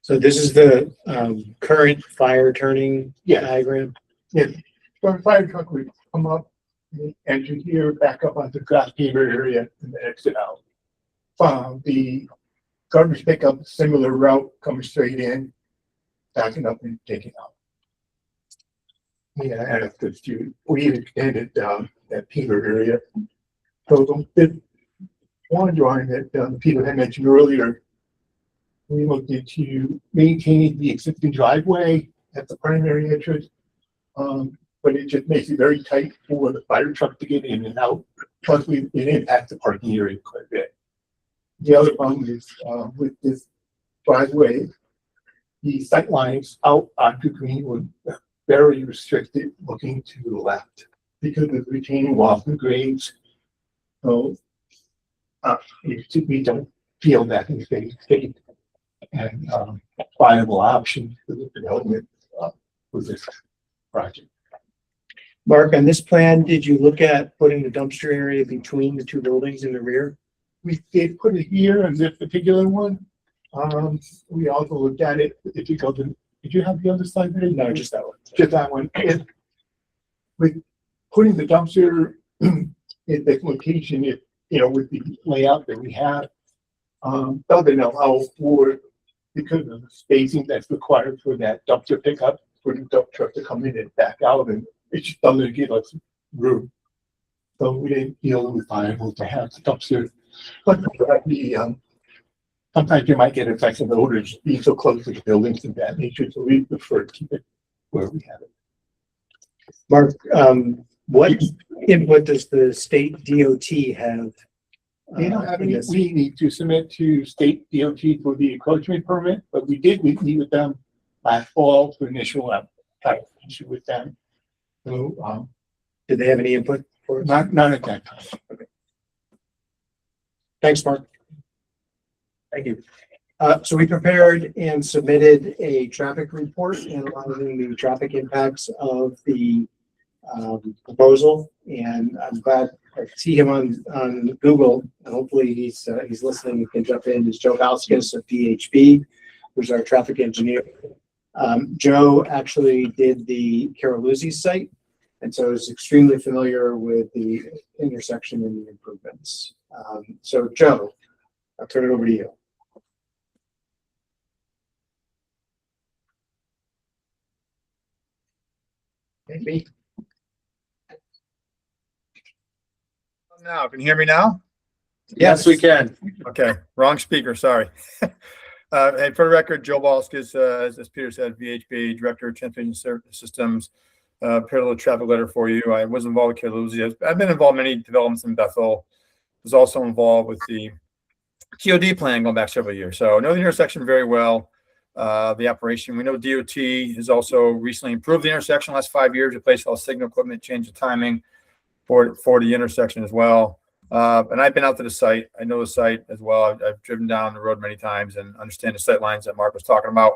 [SPEAKER 8] So this is the current fire turning
[SPEAKER 11] Yeah.
[SPEAKER 8] diagram.
[SPEAKER 11] Yeah, so the fire truck would come up, enter here, back up onto the grass paver area and then exit out. The garbage pickup, similar route, coming straight in, backing up and taking out. Yeah, and it's good too. We extended that paver area. So the one drawing that Peter had mentioned earlier, we looked into maintaining the existing driveway at the primary entrance. But it just makes it very tight for the fire truck to get in and out. Plus, it impacts the parking area quite a bit. The other problem is with this driveway, the sight lines out onto Greenwood are very restricted looking to the left because of the retaining wall and grades. So we don't feel that is a safe and viable option for the development for this project.
[SPEAKER 8] Mark, on this plan, did you look at putting the dumpster area between the two buildings in the rear?
[SPEAKER 11] We did put it here on this particular one. We also looked at it, if you go to, did you have the other side there?
[SPEAKER 8] No, just that one.
[SPEAKER 11] Just that one. With putting the dumpster in this location, with the layout that we have, doesn't allow for, because of the spacing that's required for that dumpster pickup, for the dump truck to come in and back out, and it just doesn't give us room. So we didn't feel it was viable to have the dumpster. But sometimes you might get effective odors being so close to the buildings and that nature, so we prefer to keep it where we have it.
[SPEAKER 8] Mark, what input does the state DOT have?
[SPEAKER 11] They don't have
[SPEAKER 8] in
[SPEAKER 11] any,
[SPEAKER 8] this?
[SPEAKER 11] we need to submit to state DOT for the encroachment permit, but we did meet with them last fall for initial application with them. So,
[SPEAKER 8] Did they have any input for us?
[SPEAKER 11] not at that time.
[SPEAKER 8] Thanks, Mark. Thank you. So we prepared and submitted a traffic report analyzing the traffic impacts of the proposal. And I'm glad I see him on Google, and hopefully he's listening and can jump in. Is Joe Valskis of DHB, who's our traffic engineer. Joe actually did the Caroluzzi site, and so is extremely familiar with the intersection and the improvements. So Joe, I'll turn it over to you.
[SPEAKER 12] Maybe. Now, can you hear me now?
[SPEAKER 2] Yes, we can.
[SPEAKER 12] Okay, wrong speaker, sorry. And for the record, Joe Valskis, as Peter said, VHB, Director of Transportation Systems, prepared a little traffic letter for you. I was involved with Caroluzzi. I've been involved in many developments in Bethel. Was also involved with the TOD plan going back several years. So I know the intersection very well, the operation. We know DOT has also recently improved the intersection last 5 years, replaced all signal equipment, changed the timing for the intersection as well. And I've been out to the site. I know the site as well. I've driven down the road many times and understand the sight lines that Mark was talking about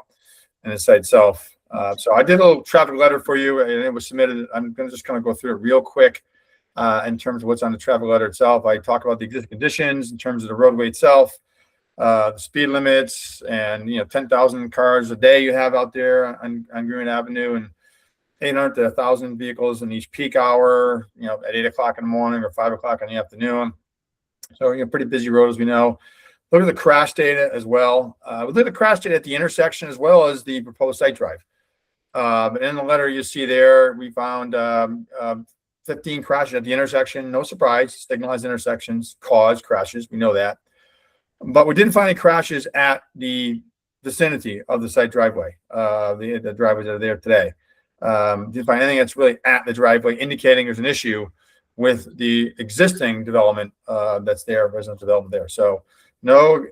[SPEAKER 12] and the site itself. So I did a little traffic letter for you and it was submitted. I'm going to just kind of go through it real quick in terms of what's on the traffic letter itself. I talk about the existing conditions in terms of the roadway itself, the speed limits, and 10,000 cars a day you have out there on Greenwood Avenue, and 800 to 1,000 vehicles in each peak hour, at 8 o'clock in the morning or 5 o'clock in the afternoon. So, pretty busy road, as we know. Look at the crash data as well. We look at the crash data at the intersection as well as the proposed site drive. But in the letter you see there, we found 15 crashes at the intersection. No surprise, signalized intersections cause crashes. We know that. but we didn't find any crashes at the vicinity of the site driveway, the driveways that are there today. Didn't find anything that's really at the driveway indicating there's an issue with the existing development that's there, residential development there. So no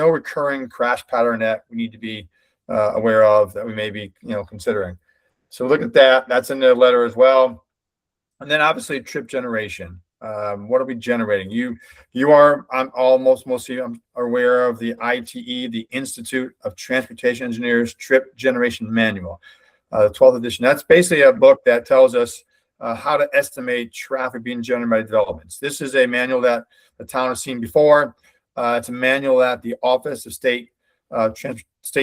[SPEAKER 12] recurring crash pattern that we need to be aware of that we may be considering. So look at that. That's in the letter as well. And then obviously trip generation. What are we generating? You are, mostly aware of the ITE, the Institute of Transportation Engineers Trip Generation Manual, the 12th edition. That's basically a book that tells us how to estimate traffic being generated by developments. This is a manual that the town has seen before. It's a manual that the Office of State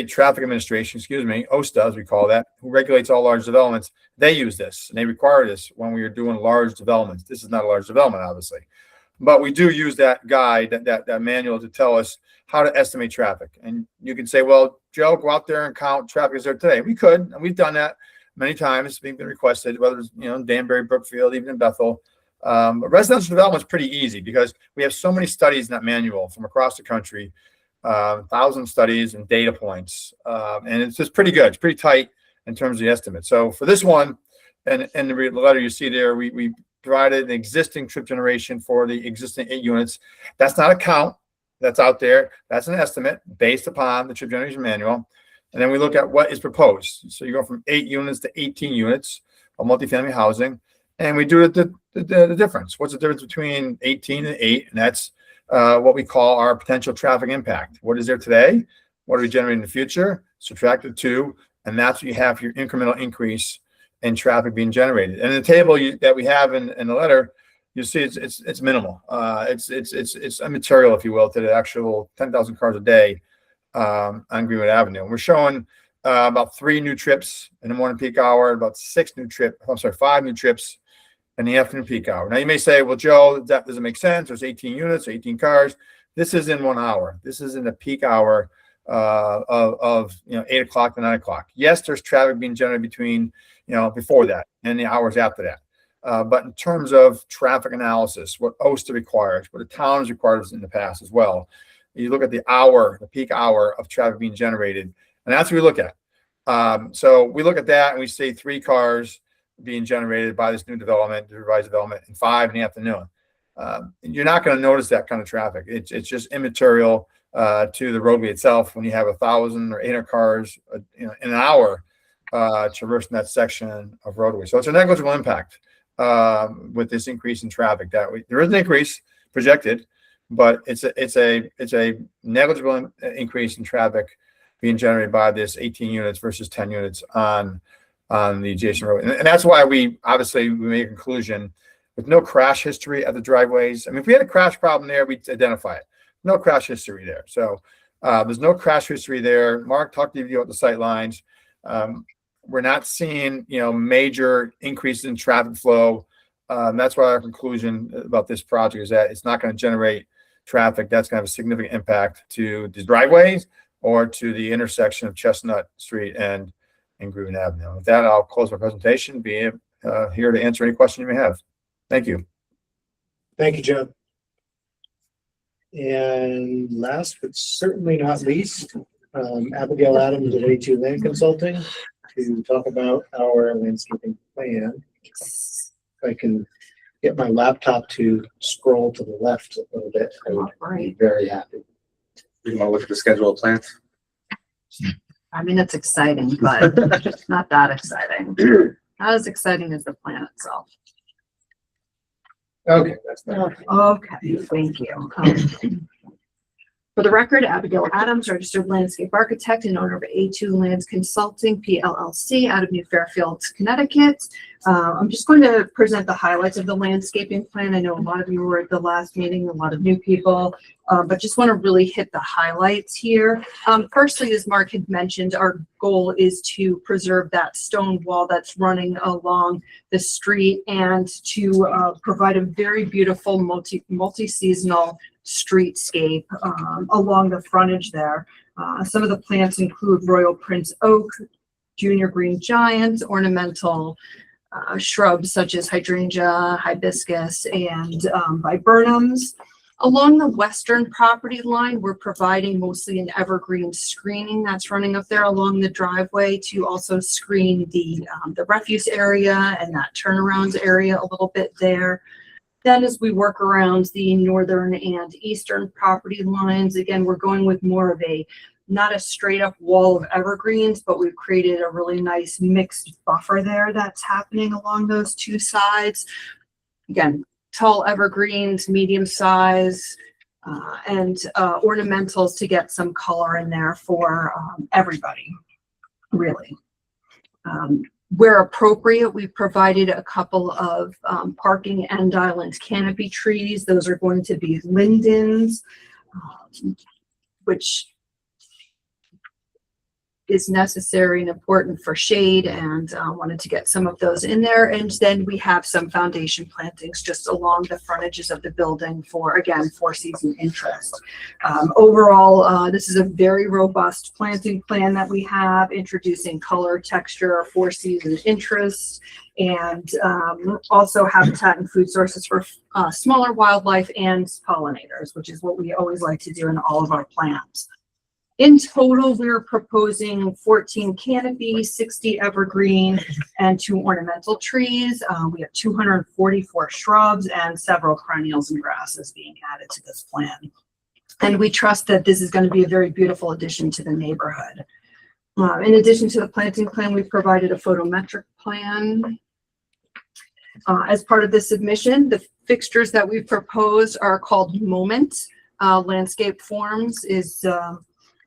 [SPEAKER 12] Traffic Administration, OSTA, as we call that, who regulates all large developments. They use this and they require this when we are doing large developments. This is not a large development, obviously, but we do use that guide, that manual to tell us how to estimate traffic. And you can say, well, Joe, go out there and count traffic is there today. We could, and we've done that many times. It's been requested, whether it's, Danbury, Brookfield, even in Bethel. But residential development is pretty easy because we have so many studies in that manual from across the country, 1,000 studies and data points. And it's just pretty good. It's pretty tight in terms of the estimate. So for this one, and the letter you see there, we provided an existing trip generation for the existing 8 units. That's not a count that's out there. That's an estimate based upon the trip generation manual. And then we look at what is proposed. So you go from 8 units to 18 units of multifamily housing, and we do the difference. What's the difference between 18 and 8? And that's what we call our potential traffic impact. What is there today? What are we generating in the future? Subtract the 2, and that's what you have for your incremental increase in traffic being generated. And in the table that we have in the letter, you see it's minimal. It's immaterial, if you will, to the actual 10,000 cars a day on Greenwood Avenue. And we're showing about 3 new trips in the morning peak hour, about 5 new trips in the afternoon peak hour. Now you may say, well, Joe, that doesn't make sense. There's 18 units, 18 cars. This is in 1 hour. This is in the peak hour of 8 o'clock to 9 o'clock. Yes, there's traffic being generated between, before that and the hours after that. But in terms of traffic analysis, what OSTA requires, what the town has required in the past as well, you look at the peak hour of traffic being generated, and that's what we look at. So we look at that and we say 3 cars being generated by this new development, the revised development, and 5 in the afternoon. You're not going to notice that kind of traffic. It's just immaterial to the roadway itself when you have 1,000 or 800 cars in an hour traversing that section of roadway. So it's a negligible impact with this increase in traffic. There is an increase projected, but it's a negligible increase in traffic being generated by this 18 units versus 10 units on the adjacent road. And that's why we made a conclusion with no crash history at the driveways. I mean, if we had a crash problem there, we'd identify it. No crash history there. So there's no crash history there. Mark talked to you about the sight lines. We're not seeing, major increases in traffic flow. That's why our conclusion about this project is that it's not going to generate traffic that's going to have a significant impact to the driveways or to the intersection of Chestnut Street and Greenwood Avenue. With that, I'll close my presentation. Be here to answer any question you may have. Thank you.
[SPEAKER 8] Thank you, Joe. And last but certainly not least, Abigail Adams of A2 Land Consulting to talk about our landscaping plan. If I can get my laptop to scroll to the left a little bit, I would be very happy.
[SPEAKER 2] You want to look at the schedule of plans?
[SPEAKER 1] I mean, it's exciting, but not that exciting. Not as exciting as the plan itself.
[SPEAKER 8] Okay, that's better.
[SPEAKER 1] Okay, thank you. For the record, Abigail Adams, registered landscape architect and owner of A2 Lands Consulting, PLLC, out of New Fairfield, Connecticut. I'm just going to present the highlights of the landscaping plan. I know a lot of you were at the last meeting, a lot of new people, but just want to really hit the highlights here. Firstly, as Mark had mentioned, our goal is to preserve that stone wall that's running along the street and to provide a very beautiful multi-seasonal streetscape along the frontage there. Some of the plants include Royal Prince Oak, Junior Green Giant, ornamental shrubs such as hydrangea, hibiscus, and viburnums. Along the western property line, we're providing mostly an evergreen screening that's running up there along the driveway to also screen the refuse area and that turnaround area a little bit there. Then as we work around the northern and eastern property lines, again, we're going with more of not a straight up wall of evergreens, but we've created a really nice mixed buffer there that's happening along those two sides. Again, tall evergreens, medium size, and ornamentals to get some color in there for everybody, really. Where appropriate, we've provided a couple of parking end island canopy trees. Those are going to be lindens, which is necessary and important for shade, and wanted to get some of those in there. And then we have some foundation plantings just along the frontages of the building for, again, for season interest. Overall, this is a very robust planting plan that we have, introducing color, texture, for season interest, and also habitat and food sources for smaller wildlife and pollinators, which is what we always like to do in all of our plants. In total, we're proposing 14 canopies, 60 evergreen, and 2 ornamental trees. We have 244 shrubs and several perennials and grasses being added to this plan. And we trust that this is going to be a very beautiful addition to the neighborhood. In addition to the planting plan, we've provided a photometric plan. As part of the submission, the fixtures that we've proposed are called Moment. Landscape Forms is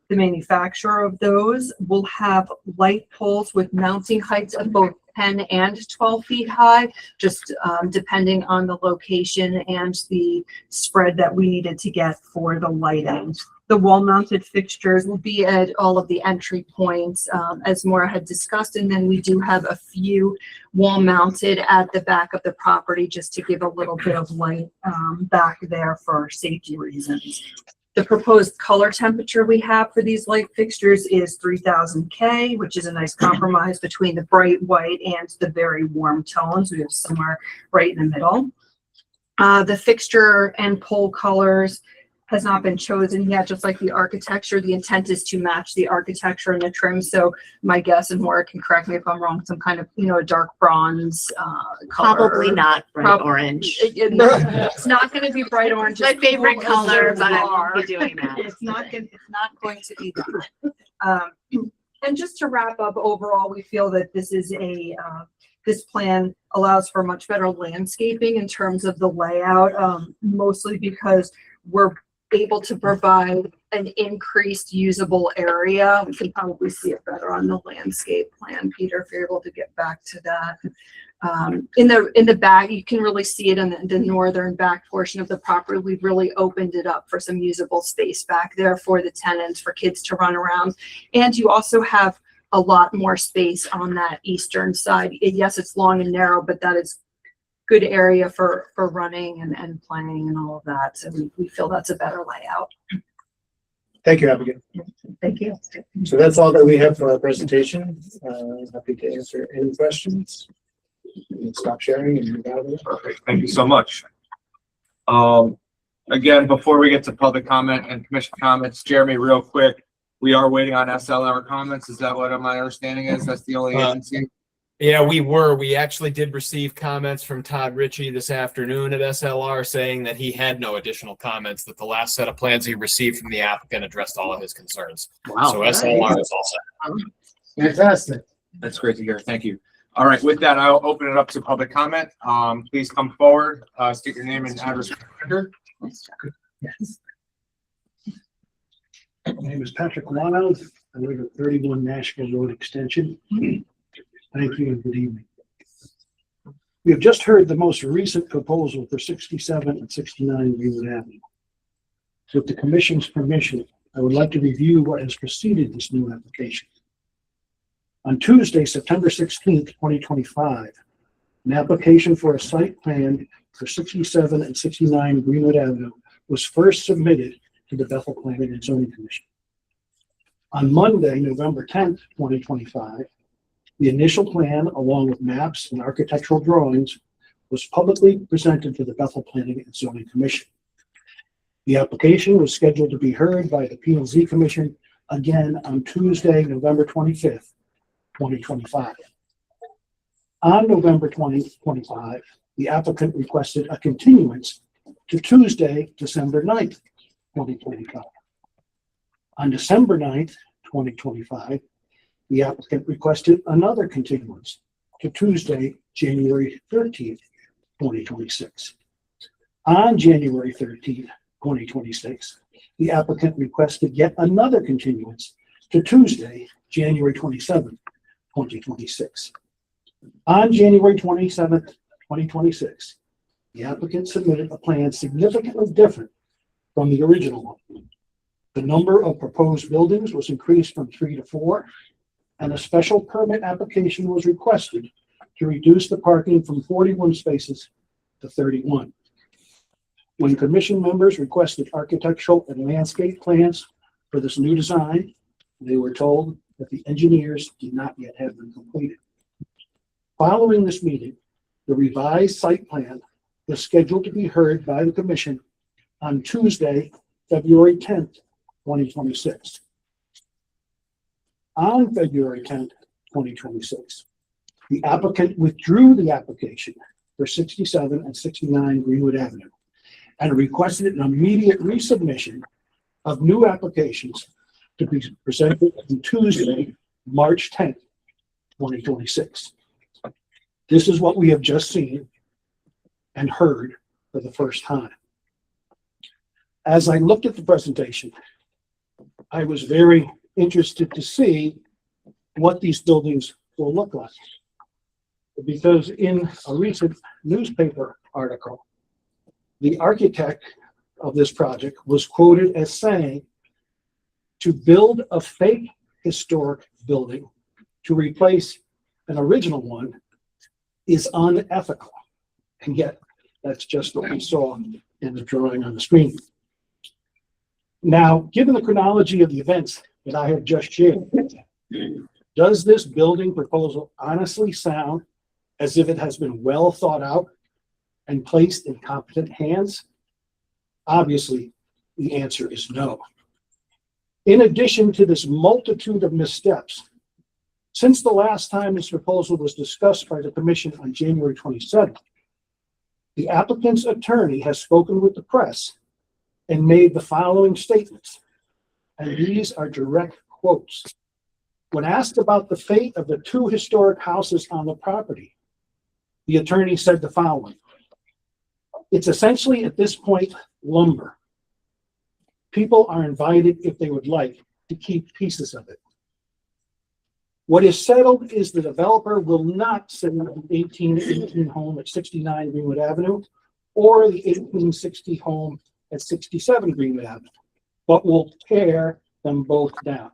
[SPEAKER 1] the manufacturer of those. Will have light poles with mounting heights of both 10 and 12 feet high, just depending on the location and the spread that we needed to get for the lighting. The wall-mounted fixtures will be at all of the entry points, as Maura had discussed, and then we do have a few wall-mounted at the back of the property just to give a little bit of light back there for safety reasons. The proposed color temperature we have for these light fixtures is 3000 K, which is a nice compromise between the bright white and the very warm tones. We have somewhere right in the middle. The fixture and pole colors has not been chosen yet, just like the architecture. The intent is to match the architecture and the trim. So my guess, and Maura can correct me if I'm wrong, some kind of, a dark bronze color.
[SPEAKER 3] Probably not bright orange.
[SPEAKER 1] It's not going to be bright orange.
[SPEAKER 3] My favorite color, but I won't be doing that.
[SPEAKER 1] It's not going to be that. And just to wrap up, overall, we feel that this is this plan allows for much better landscaping in terms of the layout, mostly because we're able to provide an increased usable area. We can probably see it better on the landscape plan, Peter, if you're able to get back to that. In the back, you can really see it in the northern back portion of the property. We've really opened it up for some usable space back there for the tenants, for kids to run around. And you also have a lot more space on that eastern side. Yes, it's long and narrow, but that is good area for running and playing and all of that. So we feel that's a better layout.
[SPEAKER 8] Thank you, Abigail.
[SPEAKER 1] Thank you.
[SPEAKER 8] So that's all that we have for our presentation. Happy to answer any questions. You can stop sharing and move out of it.
[SPEAKER 2] Perfect. Thank you so much. Again, before we get to public comment and commission comments, Jeremy, real quick, we are waiting on SLR comments. Is that what my understanding is? That's the only agency?
[SPEAKER 6] Yeah, we actually did receive comments from Todd Ritchie this afternoon at SLR saying that he had no additional comments, that the last set of plans he received from the applicant addressed all of his concerns.
[SPEAKER 3] Wow.
[SPEAKER 6] So SLR is all set.
[SPEAKER 8] Fantastic.
[SPEAKER 2] That's great to hear. Thank you. All right, with that, I'll open it up to public comment. Please come forward, state your name and address.
[SPEAKER 8] Yes.
[SPEAKER 13] My name is Patrick Wild. I live at 31 Nashville Road Extension. Thank you and good evening. We have just heard the most recent proposal for 67 and 69 Greenwood Avenue. With the commission's permission, I would like to review what has preceded this new application. On Tuesday, September 16th, 2025, an application for a site plan for 67 and 69 Greenwood Avenue was first submitted to the Bethel Planning and Zoning Commission. On Monday, November 10th, 2025, the initial plan, along with maps and architectural drawings, was publicly presented to the Bethel Planning and Zoning Commission. The application was scheduled to be heard by the P and Z Commission again on Tuesday, November 25th, 2025. On November 2025, the applicant requested a continuance to Tuesday, December 9th, 2025. On December 9th, 2025, the applicant requested another continuance to Tuesday, January 13th, 2026. On January 13th, 2026, the applicant requested yet another continuance to Tuesday, January 27th, 2026. On January 27th, 2026, the applicant submitted a plan significantly different from the original one. The number of proposed buildings was increased from 3 to 4, and a special permit application was requested to reduce the parking from 41 spaces to 31. When commission members requested architectural and landscape plans for this new design, they were told that the engineers did not yet have them completed. Following this meeting, the revised site plan is scheduled to be heard by the commission on Tuesday, February 10th, 2026. On February 10th, 2026, the applicant withdrew the application for 67 and 69 Greenwood Avenue and requested an immediate resubmission of new applications to be presented on Tuesday, March 10th, 2026. This is what we have just seen and heard for the first time. As I looked at the presentation, I was very interested to see what these buildings will look like. Because in a recent newspaper article, the architect of this project was quoted as saying, to build a fake historic building to replace an original one is unethical. And yet, that's just what we saw in the drawing on the screen. Now, given the chronology of the events that I have just shared, does this building proposal honestly sound as if it has been well thought out and placed in competent hands? Obviously, the answer is no. In addition to this multitude of missteps, since the last time this proposal was discussed by the commission on January 27th, the applicant's attorney has spoken with the press and made the following statements, and these are direct quotes. When asked about the fate of the 2 historic houses on the property, the attorney said the following: it's essentially at this point lumber. People are invited, if they would like, to keep pieces of it. What is settled is the developer will not sell an 1818 home at 69 Greenwood Avenue or the 1860 home at 67 Greenwood Avenue, but will tear them both down.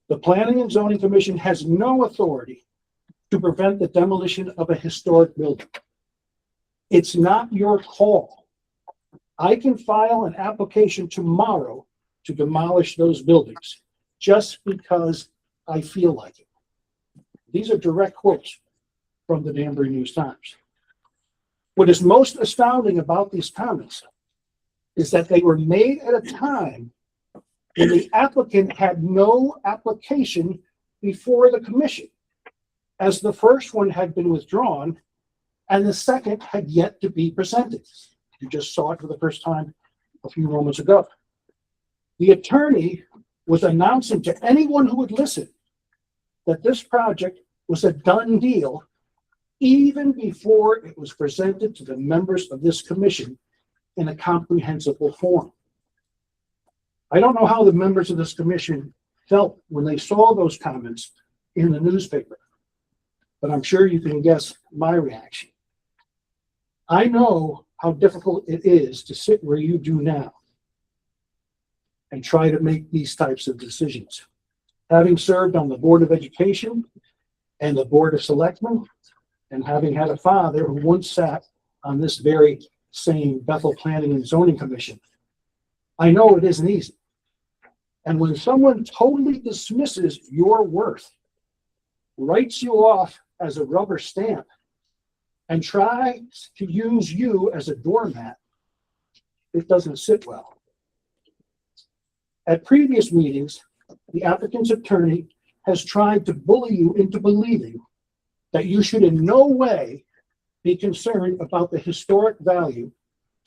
[SPEAKER 13] The Planning and Zoning Commission has no authority to prevent the demolition of a historic building. It's not your call. I can file an application tomorrow to demolish those buildings just because I feel like it. These are direct quotes from the Danbury News Times. What is most astounding about these comments is that they were made at a time when the applicant had no application before the commission, as the first one had been withdrawn and the second had yet to be presented. You just saw it for the first time a few moments ago. The attorney was announcing to anyone who would listen that this project was a done deal even before it was presented to the members of this commission in a comprehensible form. I don't know how the members of this commission felt when they saw those comments in the newspaper, but I'm sure you can guess my reaction. I know how difficult it is to sit where you do now and try to make these types of decisions. Having served on the Board of Education and the Board of Selectmen, and having had a father who once sat on this very same Bethel Planning and Zoning Commission, I know it isn't easy. And when someone totally dismisses your worth, writes you off as a rubber stamp, and tries to use you as a doormat, it doesn't sit well. At previous meetings, the applicant's attorney has tried to bully you into believing that you should in no way be concerned about the historic value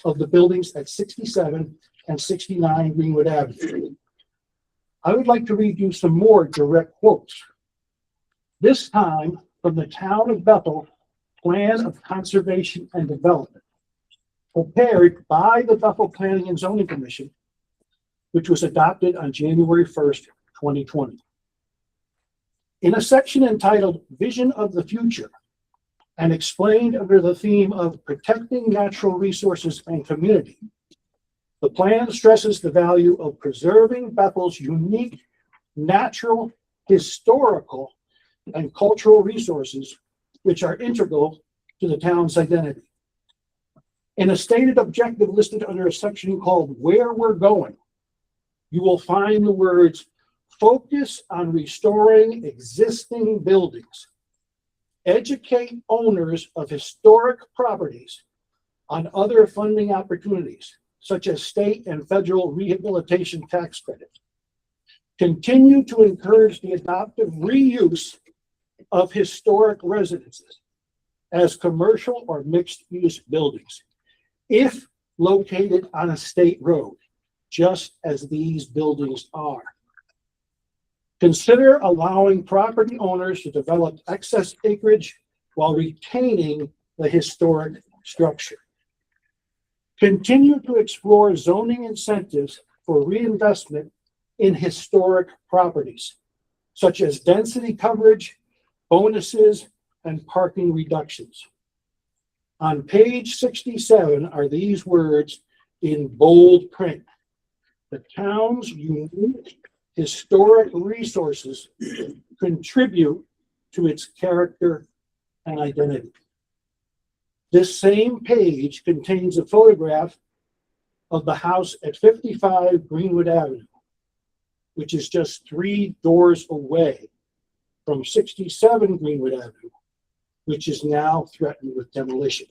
[SPEAKER 13] of the buildings at 67 and 69 Greenwood Avenue. I would like to read you some more direct quotes. This time from the Town of Bethel Plan of Conservation and Development, prepared by the Bethel Planning and Zoning Commission, which was adopted on January 1st, 2020. In a section entitled Vision of the Future and explained under the theme of protecting natural resources and community, the plan stresses the value of preserving Bethel's unique natural, historical, and cultural resources, which are integral to the town's identity. In a stated objective listed under a section called Where We're Going, you will find the words focus on restoring existing buildings, educate owners of historic properties on other funding opportunities, such as state and federal rehabilitation tax credits, continue to encourage the adaptive reuse of historic residences as commercial or mixed-use buildings, if located on a state road, just as these buildings are. Consider allowing property owners to develop excess acreage while retaining the historic structure. Continue to explore zoning incentives for reinvestment in historic properties, such as density coverage, bonuses, and parking reductions. On page 67 are these words in bold print. The town's unique historic resources contribute to its character and identity. This same page contains a photograph of the house at 55 Greenwood Avenue, which is just 3 doors away from 67 Greenwood Avenue, which is now threatened with demolition.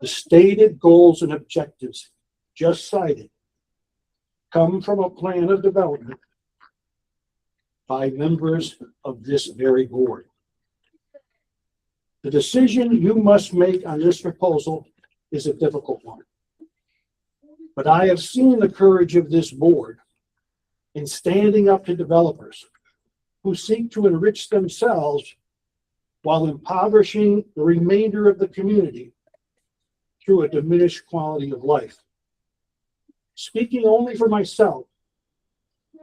[SPEAKER 13] The stated goals and objectives just cited come from a plan of development by members of this very board. The decision you must make on this proposal is a difficult one. But I have seen the courage of this board in standing up to developers who seek to enrich themselves while impoverishing the remainder of the community through a diminished quality of life. Speaking only for myself,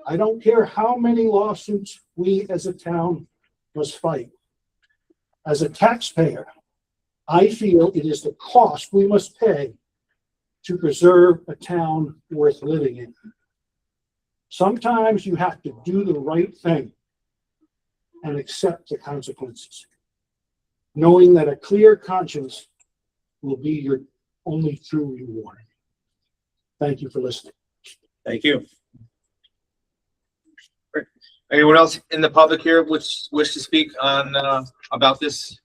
[SPEAKER 13] I don't care how many lawsuits we as a town must fight. As a taxpayer, I feel it is the cost we must pay to preserve a town worth living in. Sometimes you have to do the right thing and accept the consequences, knowing that a clear conscience will be your only true reward. Thank you for listening.
[SPEAKER 2] Thank you. Anyone else in the public here which wish to speak on about this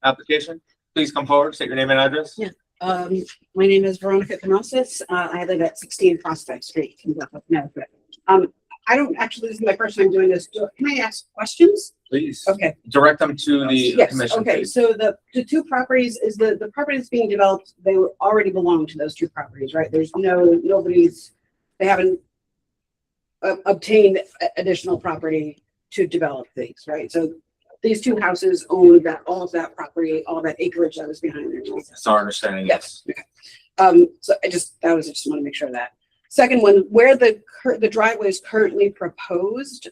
[SPEAKER 2] application? Please come forward, state your name and address.
[SPEAKER 14] Yeah. My name is Veronica Canosis. I live at 16 Prospect Street in Bethel, Connecticut. I don't actually, this is my first time doing this. Can I ask questions?
[SPEAKER 2] Please.
[SPEAKER 14] Okay.
[SPEAKER 2] Direct them to the
[SPEAKER 14] Yes,
[SPEAKER 2] commission.
[SPEAKER 14] okay.
[SPEAKER 2] Please.
[SPEAKER 14] So the 2 properties is the property that's being developed, they already belong to those 2 properties, right? There's they haven't obtained additional property to develop things, right? So these 2 houses own all of that property, all that acreage that was behind there.
[SPEAKER 2] That's our understanding.
[SPEAKER 14] Yes. So I just want to make sure of that. Second one, where the driveway is currently proposed,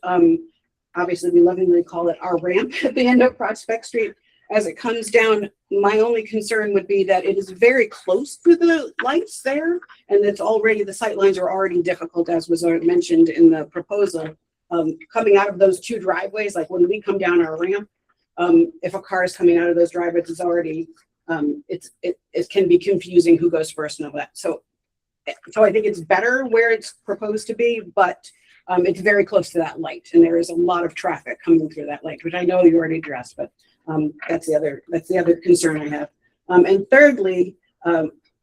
[SPEAKER 14] obviously we lovingly call it our ramp at the end of Prospect Street. As it comes down, my only concern would be that it is very close to the lights there, and it's already, the sight lines are already difficult, as was mentioned in the proposal. Coming out of those 2 driveways, like when we come down our ramp, if a car is coming out of those driveways, it's already, it can be confusing who goes first and all that. So I think it's better where it's proposed to be, but it's very close to that light, and there is a lot of traffic coming through that light, which I know you already addressed, but that's the other concern I have. And thirdly,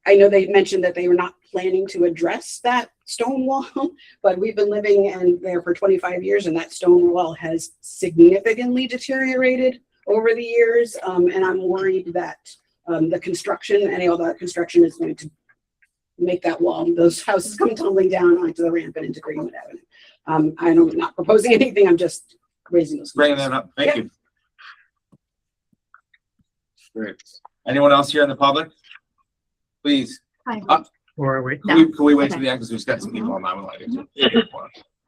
[SPEAKER 14] I know they mentioned that they were not planning to address that stone wall, but we've been living in there for 25 years and that stone wall has significantly deteriorated over the years. And I'm worried that the construction, any of that construction is going to make that wall, those houses come tumbling down onto the ramp and into Greenwood Avenue. I'm not proposing anything. I'm just raising those.
[SPEAKER 2] Bringing that up. Thank
[SPEAKER 14] Yeah.
[SPEAKER 2] you. Great. Anyone else here in the public? Please.
[SPEAKER 1] Hi.
[SPEAKER 8] Or wait.
[SPEAKER 2] Can we wait
[SPEAKER 1] Okay.
[SPEAKER 2] till the end because we've got some people online.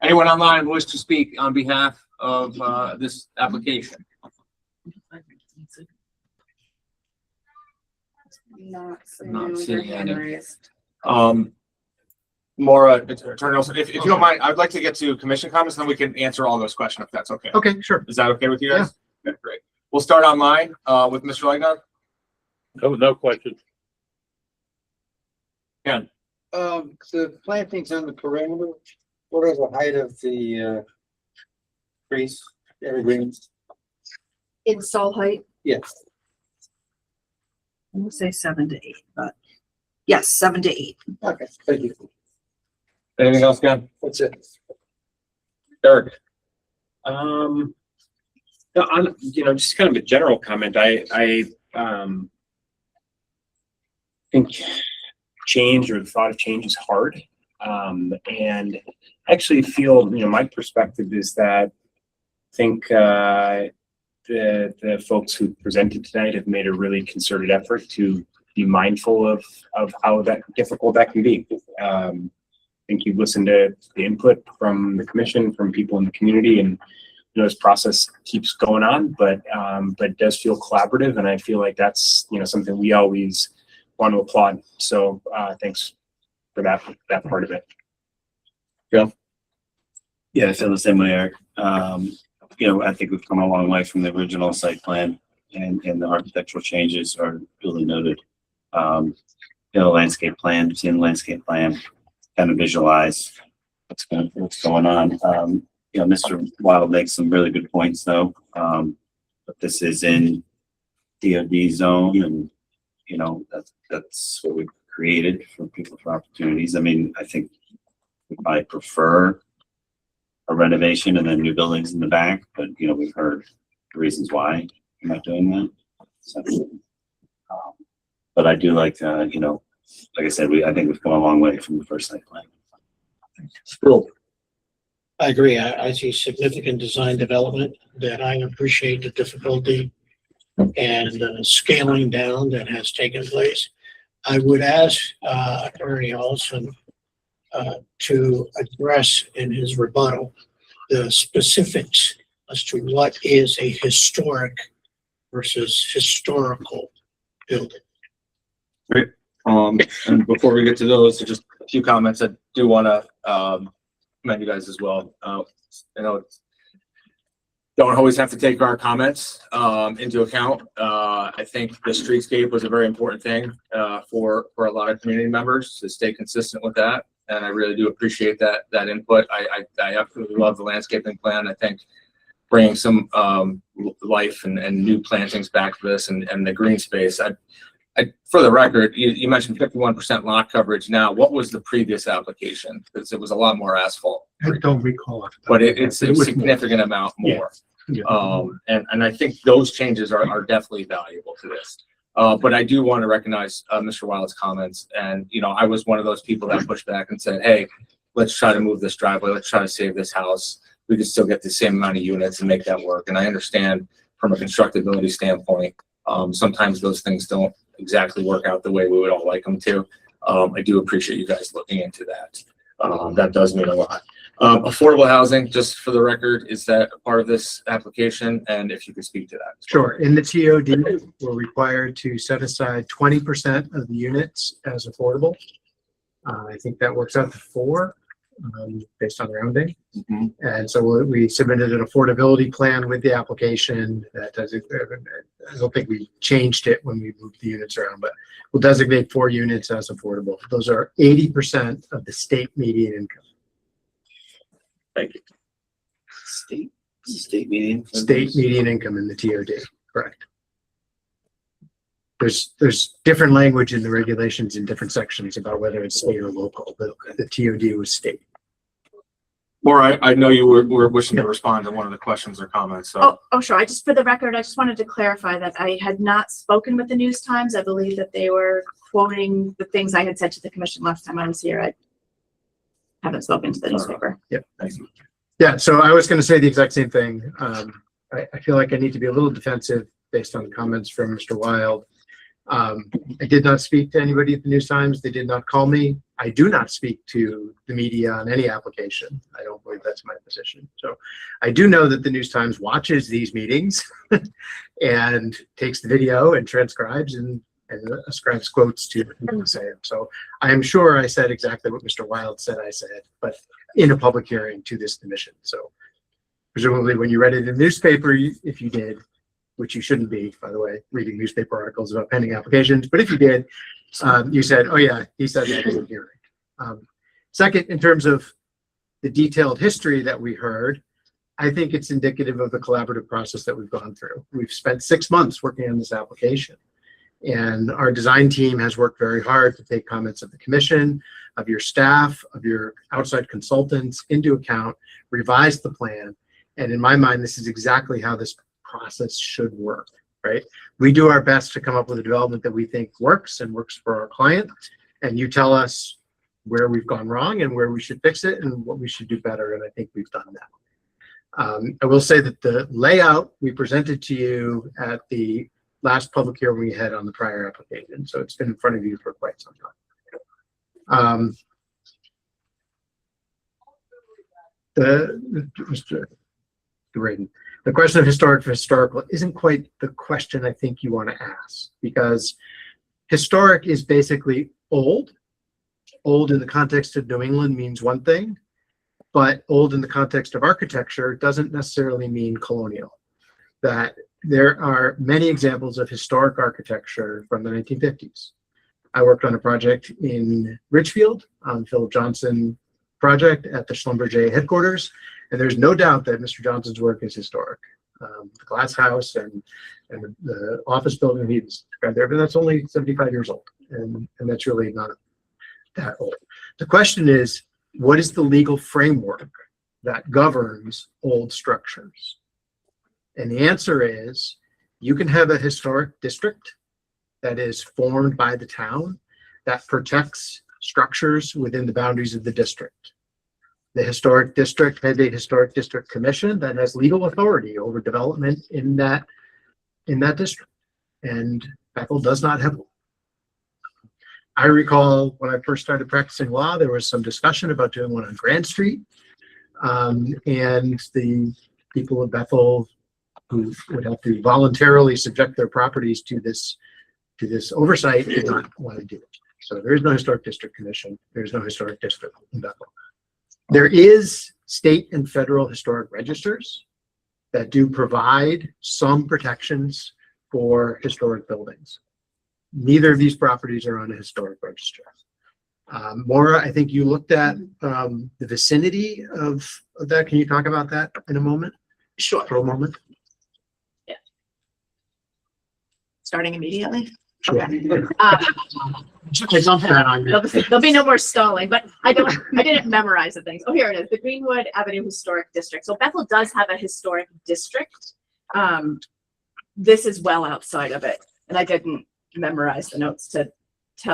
[SPEAKER 2] Anyone online wish to speak on behalf of this application?
[SPEAKER 14] Not
[SPEAKER 2] seeing any. Maura, Attorney Olson, if you don't mind, I'd like to get to commission comments, then we can answer all those questions if that's okay.
[SPEAKER 8] Okay, sure.
[SPEAKER 2] Is that okay with you guys? Okay, great. We'll start online with Mr. Legnar.
[SPEAKER 4] No question.
[SPEAKER 2] Ken.
[SPEAKER 7] The plantings on the perimeter, what are the height of the trees, evergreens?
[SPEAKER 1] Install height,
[SPEAKER 7] Yes.
[SPEAKER 1] I'm gonna say 7 to 8, but yes, 7 to 8.
[SPEAKER 7] Okay, thank you.
[SPEAKER 2] Anything else, Ken?
[SPEAKER 7] That's it.
[SPEAKER 2] Eric.
[SPEAKER 6] No, on, just kind of a general comment. I think change or the thought of change is hard. And I actually feel, my perspective is that I think the folks who presented tonight have made a really concerted effort to be mindful of how difficult that can be. I think you've listened to the input from the commission, from people in the community, and this process keeps going on, but it does feel collaborative, and I feel like that's something we always want to applaud. So thanks for that part of it.
[SPEAKER 9] Yeah, I feel the same way, Eric. I think we've come a long way from the original site plan and the architectural changes are duly noted. Landscape plan, you've seen the landscape plan, kind of visualize what's going on. Mr. Wild makes some really good points though. But this is in DOD zone and, that's what we've created for people for opportunities. I mean, I think we might prefer a renovation and then new buildings in the back, but we've heard the reasons why we're not doing that. So, but I do like, like I said, I think we've come a long way from the first site plan.
[SPEAKER 13] I agree. I see significant design development that I appreciate the difficulty and scaling down that has taken place. I would ask Attorney Olson to address in his rebuttal the specifics as to what is a historic versus historical building.
[SPEAKER 2] Great. And before we get to those, just a few comments. I do want to commend you guys as well. Don't always have to take our comments into account. I think the streetscape was a very important thing for a lot of community members to stay consistent with that. And I really do appreciate that input. I absolutely love the landscaping plan. I think bringing some life and new plantings back to this and the green space. For the record, you mentioned 51% lot coverage. Now, what was the previous application? Because it was a lot more asphalt.
[SPEAKER 8] I don't recall it.
[SPEAKER 2] But it's a
[SPEAKER 8] was
[SPEAKER 2] significant amount more.
[SPEAKER 8] Yeah.
[SPEAKER 2] And I think those changes are definitely valuable to this. But I do want to recognize Mr. Wild's comments. And, I was one of those people that pushed back and said, hey, let's try to move this driveway. Let's try to save this house. We could still get the same amount of units and make that work. And I understand from a constructability standpoint, sometimes those things don't exactly work out the way we would all like them to. I do appreciate you guys looking into that. That does mean a lot. Affordable housing, just for the record, is that a part of this application? And if you could speak to that.
[SPEAKER 8] Sure. In the TOD, we're required to set aside 20% of the units as affordable. I think that works out to 4 based on rounding.
[SPEAKER 2] Mm-hmm.
[SPEAKER 8] And so we submitted an affordability plan with the application that does it. I don't think we changed it when we moved the units around, but we'll designate 4 units as affordable. Those are 80% of the state median income.
[SPEAKER 9] Thank you. State median.
[SPEAKER 8] State median income in the TOD, correct. there's different language in the regulations in different sections about whether it's state or local. The TOD was state.
[SPEAKER 2] Maura, I know you were wishing to respond to one of the questions or comments, so.
[SPEAKER 10] Sure. For the record, I just wanted to clarify that I had not spoken with the News Times. I believe that they were quoting the things I had said to the commission last time I was here. I haven't spoken to the newspaper.
[SPEAKER 8] Yep. Yeah, so I was going to say the exact same thing. I feel like I need to be a little defensive based on the comments from Mr. Wild. I did not speak to anybody at the News Times. They did not call me. I do not speak to the media on any application. I don't believe that's my position. So I do know that the News Times watches these meetings and takes the video and transcribes and ascribes quotes to what people say. So I am sure I said exactly what Mr. Wild said I said, but in a public hearing to this commission. So presumably when you read it in the newspaper, if you did, which you shouldn't be, by the way, reading newspaper articles about pending applications, but if you did, you said, oh yeah, he said that in the hearing. Second, in terms of the detailed history that we heard, I think it's indicative of the collaborative process that we've gone through. We've spent 6 months working on this application, and our design team has worked very hard to take comments of the commission, of your staff, of your outside consultants into account, revise the plan. And in my mind, this is exactly how this process should work, right? We do our best to come up with a development that we think works and works for our client. And you tell us where we've gone wrong and where we should fix it and what we should do better. And I think we've done that. I will say that the layout we presented to you at the last public hearing we had on the prior application. So it's been in front of you for quite some time. Mr. Braden, the question of historic for historical isn't quite the question I think you want to ask, because historic is basically old. Old in the context of New England means one thing, but old in the context of architecture doesn't necessarily mean colonial. That there are many examples of historic architecture from the 1950s. I worked on a project in Richfield on Philip Johnson project at the Schlumberger headquarters, and there's no doubt that Mr. Johnson's work is historic. The glass house and the office building he described there, but that's only 75 years old, and that's really not that old. The question is, what is the legal framework that governs old structures? And the answer is, you can have a historic district that is formed by the town that protects structures within the boundaries of the district. The historic district has a historic district commission that has legal authority over development in that district. And Bethel does not have one. I recall when I first started practicing law, there was some discussion about doing one on Grand Street. And the people of Bethel who would have to voluntarily subject their properties to this oversight did not want to do it. So there is no historic district commission. There's no historic district in Bethel. There is state and federal historic registers that do provide some protections for historic buildings. Neither of these properties are on a historic register. Maura, I think you looked at the vicinity of that. Can you talk about that in a moment?
[SPEAKER 10] Sure.
[SPEAKER 8] For a moment?
[SPEAKER 10] Yeah. Starting immediately?
[SPEAKER 8] Sure.
[SPEAKER 10] Okay.
[SPEAKER 8] I dumped that on you.
[SPEAKER 10] There'll be no more stalling, but I didn't memorize the things. Oh, here it is, the Greenwood Avenue Historic District. So Bethel does have a historic district. This is well outside of it, and I didn't memorize the notes to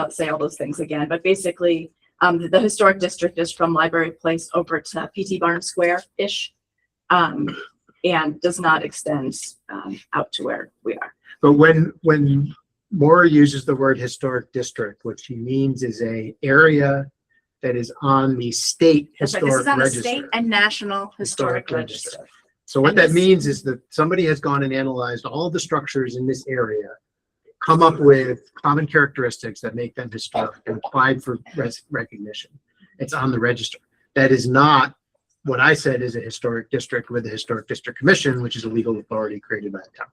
[SPEAKER 10] say all those things again, but basically the historic district is from Library Place over to PT Barn Square-ish, and does not extend out to where we are.
[SPEAKER 8] But when Maura uses the word historic district, what she means is a area that is on the state
[SPEAKER 10] That's right.
[SPEAKER 8] historic
[SPEAKER 10] This is on the
[SPEAKER 8] register.
[SPEAKER 10] state and national historic register.
[SPEAKER 8] So what
[SPEAKER 10] And
[SPEAKER 8] that
[SPEAKER 10] this-
[SPEAKER 8] means is that somebody has gone and analyzed all the structures in this area, come up with common characteristics that make them historic, and applied for recognition. It's on the register. That is not what I said is a historic district with a historic district commission, which is a legal authority created by the town.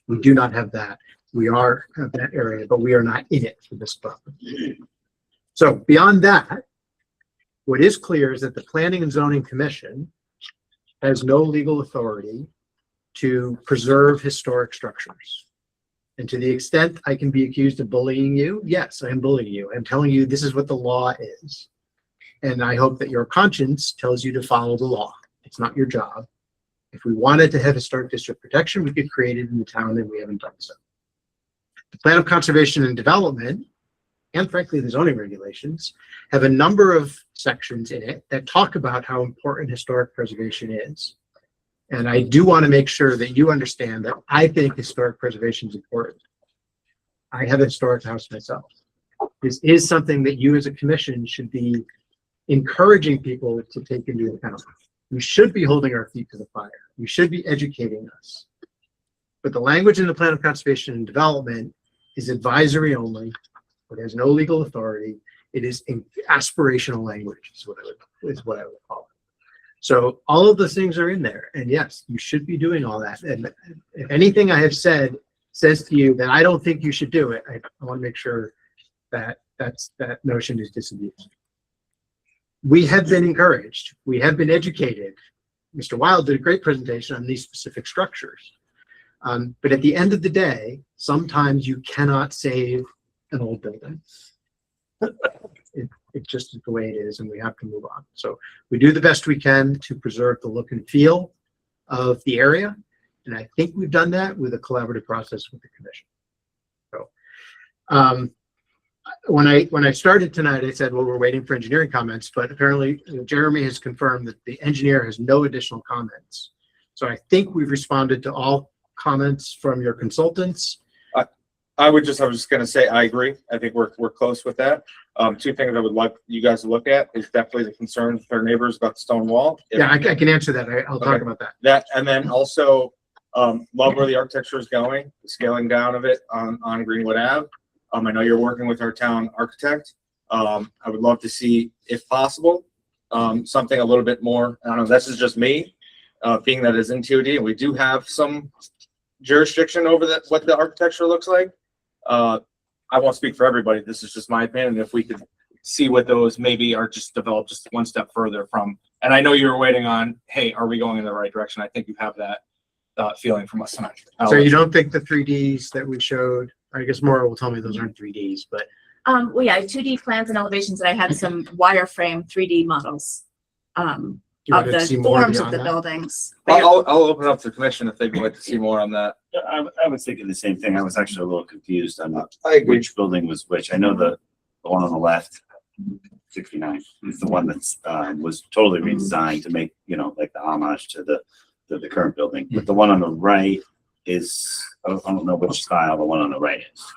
[SPEAKER 8] We do not have that. We are of that area, but we are not in it for this property. So beyond that, what is clear is that the Planning and Zoning Commission has no legal authority to preserve historic structures. And to the extent I can be accused of bullying you, yes, I am bullying you. I'm telling you this is what the law is. And I hope that your conscience tells you to follow the law. It's not your job. If we wanted to have historic district protection, we could create it in the town, and we haven't done so. The Plan of Conservation and Development, and frankly, the zoning regulations, have a number of sections in it that talk about how important historic preservation is. And I do want to make sure that you understand that I think historic preservation is important. I have a historic house myself. This is something that you as a commission should be encouraging people to take into account. We should be holding our feet to the fire. We should be educating us. But the language in the Plan of Conservation and Development is advisory only. It has no legal authority. It is aspirational language, is what I would call it. So all of those things are in there. And yes, you should be doing all that. And if anything I have said says to you that I don't think you should do it, I want to make sure that that notion is disabused. We have been encouraged. We have been educated. Mr. Wild did a great presentation on these specific structures. But at the end of the day, sometimes you cannot save an old building. It just is the way it is, and we have to move on. So we do the best we can to preserve the look and feel of the area. And I think we've done that with a collaborative process with the commission. So when I started tonight, I said, well, we're waiting for engineering comments, but apparently Jeremy has confirmed that the engineer has no additional comments. So I think we've responded to all comments from your consultants.
[SPEAKER 2] I was just gonna say, I agree. I think we're close with that. Two things I would like you guys to look at is definitely the concerns with our neighbors about the stone wall.
[SPEAKER 8] Yeah, I can answer that. I'll talk about that.
[SPEAKER 2] That, and then also, love where the architecture is going, the scaling down of it on Greenwood Ave. I know you're working with our town architect. I would love to see, if possible, something a little bit more, I don't know, this is just me, being that it's in TOD, and we do have some jurisdiction over that, what the architecture looks like. I won't speak for everybody. This is just my opinion. And if we could see what those maybe are just developed just one step further from, and I know you were waiting on, hey, are we going in the right direction? I think you have that feeling from us tonight.
[SPEAKER 8] So you don't think the 3Ds that we showed, I guess Maura will tell me those aren't 3Ds, but.
[SPEAKER 10] Well, yeah, 2D plans and elevations, and I had some wireframe 3D models of the forms of the buildings.
[SPEAKER 2] I'll open it up to the commission if they'd like to see more on that.
[SPEAKER 9] I was thinking the same thing. I was actually a little confused on
[SPEAKER 7] I agree.
[SPEAKER 9] which building was which. I know the one on the left, 69, is the one that's was totally redesigned to make, you know, like the homage to the current building. But the one on the right is, I don't know which style the one on the right is.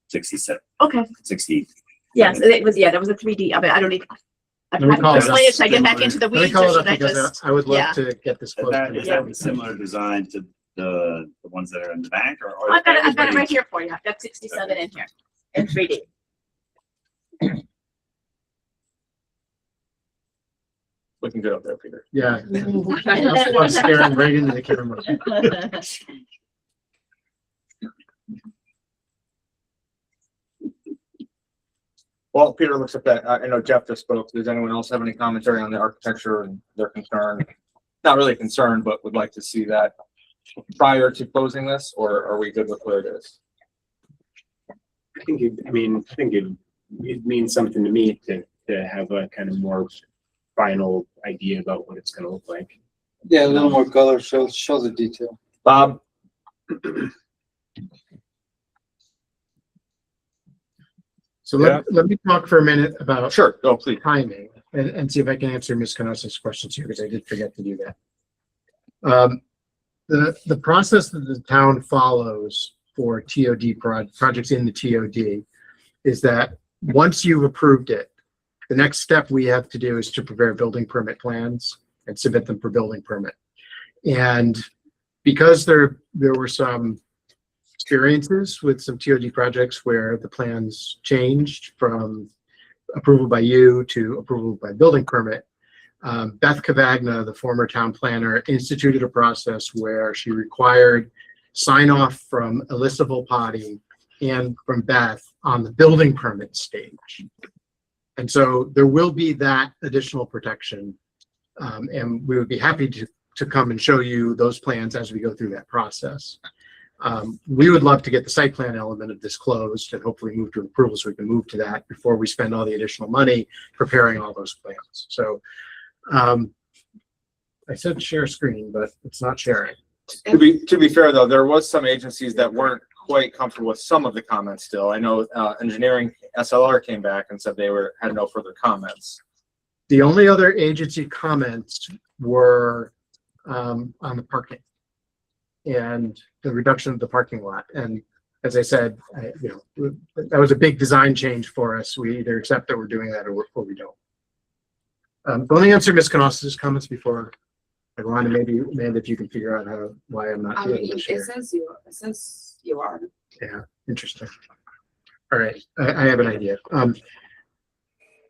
[SPEAKER 9] 67.
[SPEAKER 10] Okay.
[SPEAKER 9] 60.
[SPEAKER 10] Yes, it was, yeah, that was a 3D of it. I don't need.
[SPEAKER 8] Let me call it up.
[SPEAKER 10] Should I get back into the
[SPEAKER 8] Let me
[SPEAKER 10] weeds
[SPEAKER 8] call
[SPEAKER 10] or
[SPEAKER 8] it up
[SPEAKER 10] should I
[SPEAKER 8] because
[SPEAKER 10] just?
[SPEAKER 8] I would
[SPEAKER 10] yeah.
[SPEAKER 8] love to get this
[SPEAKER 9] Is
[SPEAKER 8] close.
[SPEAKER 9] that a similar design to the ones that are in the back, or?
[SPEAKER 10] I've got it right here for you. I've got 67 in here in 3D.
[SPEAKER 2] Looking good up there, Peter.
[SPEAKER 8] Yeah. I'm staring right into the camera.
[SPEAKER 2] Well, Peter looks at that. I know Jeff just spoke. Does anyone else have any commentary on the architecture and their concern? Not really concerned, but would like to see that prior to closing this, or are we good with where it is?
[SPEAKER 15] I think it means something to me to have a kind of more final idea about what it's gonna look like.
[SPEAKER 7] Yeah, a little more color shows the detail.
[SPEAKER 2] Bob?
[SPEAKER 8] So let me talk for a minute about
[SPEAKER 2] Sure, go please.
[SPEAKER 8] timing and see if I can answer Ms. Canosa's questions here, because I did forget to do that. The process that the town follows for TOD projects in the TOD is that once you've approved it, the next step we have to do is to prepare building permit plans and submit them for building permit. And because there were some experiences with some TOD projects where the plans changed from approval by you to approval by building permit, Beth Cavagna, the former town planner, instituted a process where she required sign off from Alyssa Volpati and from Beth on the building permit stage. And so there will be that additional protection. And we would be happy to come and show you those plans as we go through that process. We would love to get the site plan element of this closed and hopefully move to approval so we can move to that before we spend all the additional money preparing all those plans. So I said share screen, but it's not sharing.
[SPEAKER 2] To be fair though, there was some agencies that weren't quite comfortable with some of the comments still. I know engineering SLR came back and said they had no further comments.
[SPEAKER 8] The only other agency comments were on the parking and the reduction of the parking lot. And as I said, that was a big design change for us. We either accept that we're doing that or we don't. Let me answer Ms. Canosi's comments before I go on, and maybe Amanda, if you can figure out why I'm not able to share.
[SPEAKER 14] It says you are.
[SPEAKER 8] Yeah, interesting. All right, I have an idea.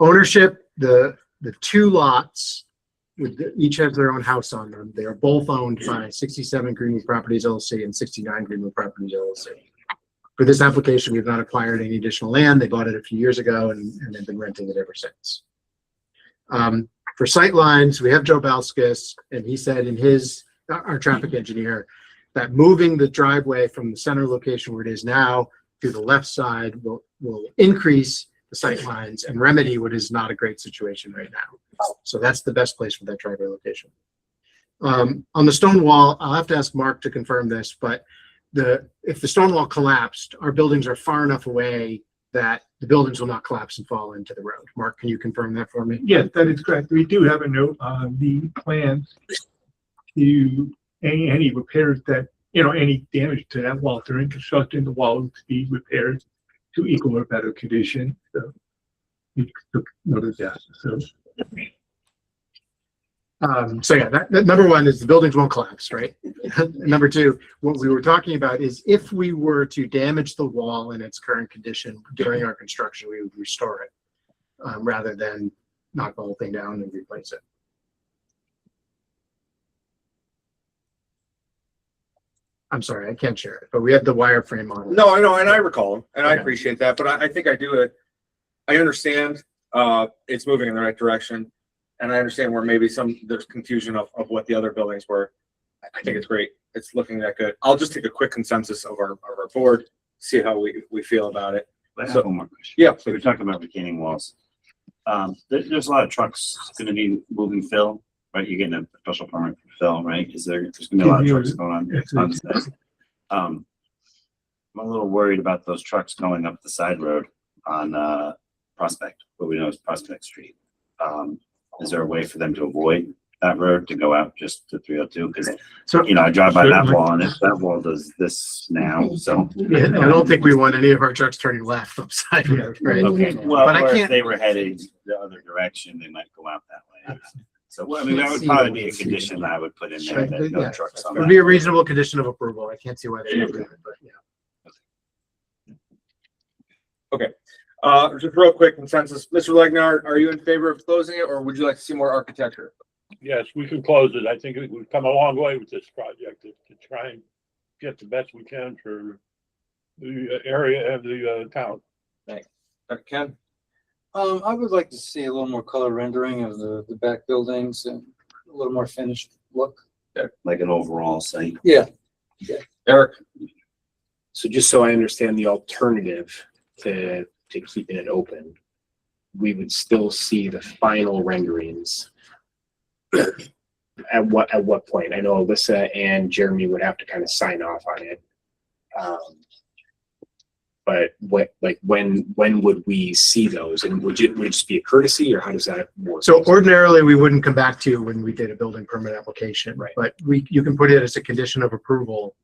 [SPEAKER 8] Ownership, the two lots each have their own house on them. They are both owned by 67 Greenwood Properties LLC and 69 Greenwood Properties LLC. For this application, we've not acquired any additional land. They bought it a few years ago and they've been renting it ever since. For sight lines, we have Joe Balskis, and he said in our traffic engineer, that moving the driveway from the center location where it is now to the left side will increase the sight lines and remedy what is not a great situation right now. So that's the best place for that driveway location. On the stone wall, I'll have to ask Mark to confirm this, but if the stone wall collapsed, our buildings are far enough away that the buildings will not collapse and fall into the road. Mark, can you confirm that for me?
[SPEAKER 11] Yes, that is correct. We do have a note on the plans to any repairs that, any damage to that wall during construction, the wall to be repaired to equal or better condition. So we took note of that.
[SPEAKER 8] So yeah, that number one is the buildings won't collapse, right? Number two, what we were talking about is if we were to damage the wall in its current condition during our construction, we would restore it rather than knock the whole thing down and replace it. I'm sorry, I can't share it, but we have the wireframe on it.
[SPEAKER 2] No, I know, and I recall them, and I appreciate that, but I think I do it. I understand it's moving in the right direction. And I understand where maybe there's confusion of what the other buildings were. I think it's great. It's looking that good. I'll just take a quick consensus of our board, see how we feel about it.
[SPEAKER 9] I have one more question.
[SPEAKER 2] Yeah.
[SPEAKER 9] So we're talking about retaining walls. There's a lot of trucks going to be moving fill, right? You're getting a special permit for fill, right? There's going to be a lot of trucks going on this. I'm a little worried about those trucks going up the side road on Prospect, what we know is Prospect Street. Is there a way for them to avoid that road to go out just to 302? Because I drive by that wall, and if that wall does this now, so
[SPEAKER 8] yeah, I don't think we want any of our trucks turning left upside road, right?
[SPEAKER 9] okay. Well,
[SPEAKER 8] but
[SPEAKER 9] or if they were headed the other direction, they might go out that way. So that would probably be a condition that I would put in there that no trucks on
[SPEAKER 8] It would
[SPEAKER 9] that.
[SPEAKER 8] be a reasonable condition of approval. I can't see why they would do it, but yeah.
[SPEAKER 2] Okay. Just real quick consensus. Mr. Legnar, are you in favor of closing it, or would you like to see more architecture?
[SPEAKER 4] Yes, we can close it. I think we've come a long way with this project to try and get the best we can for the area of the town.
[SPEAKER 2] Thanks. Ken?
[SPEAKER 7] I would like to see a little more color rendering of the back buildings and a little more finished look.
[SPEAKER 9] Like an overall site.
[SPEAKER 7] Yeah.
[SPEAKER 2] Eric?
[SPEAKER 15] So just so I understand the alternative to keeping it open, we would still see the final renderings at what point? I know Alyssa and Jeremy would have to kind of sign off on it. But when would we see those? And would it just be a courtesy, or how does that work?
[SPEAKER 8] So ordinarily, we wouldn't come back to you when we did a building permit application,
[SPEAKER 15] Right.
[SPEAKER 8] But you can put it as a condition of approval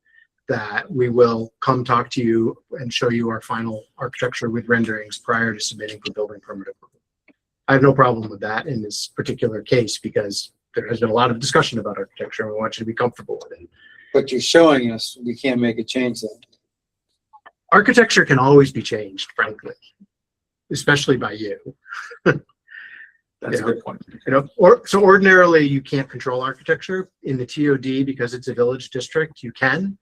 [SPEAKER 8] that we will come talk to you and show you our final architecture with renderings prior to submitting for building permit approval. I have no problem with that in this particular case because there has been a lot of discussion about architecture and we want you to be comfortable with it.
[SPEAKER 7] But you're showing us we can't make a change then.
[SPEAKER 8] Architecture can always be changed, frankly, especially by you.
[SPEAKER 2] That's a good point.
[SPEAKER 8] So ordinarily you can't control architecture in the TOD because it's a village district. You can.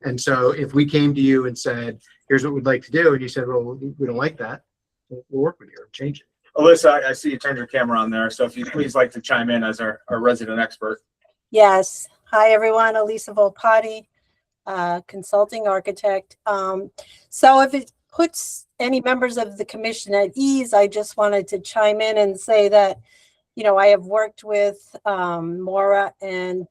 [SPEAKER 8] And so if we came to you and said, here's what we'd like to do, and you said, well, we don't like that, we'll work with you and change it.
[SPEAKER 2] Alyssa, I see you turned your camera on there, so if you please like to chime in as our resident expert.
[SPEAKER 16] Yes. Hi, everyone. Elisa Volpati.
[SPEAKER 3] consulting architect. So if it puts any members of the commission at ease, I just wanted to chime in and say that, you know, I have worked with Maura and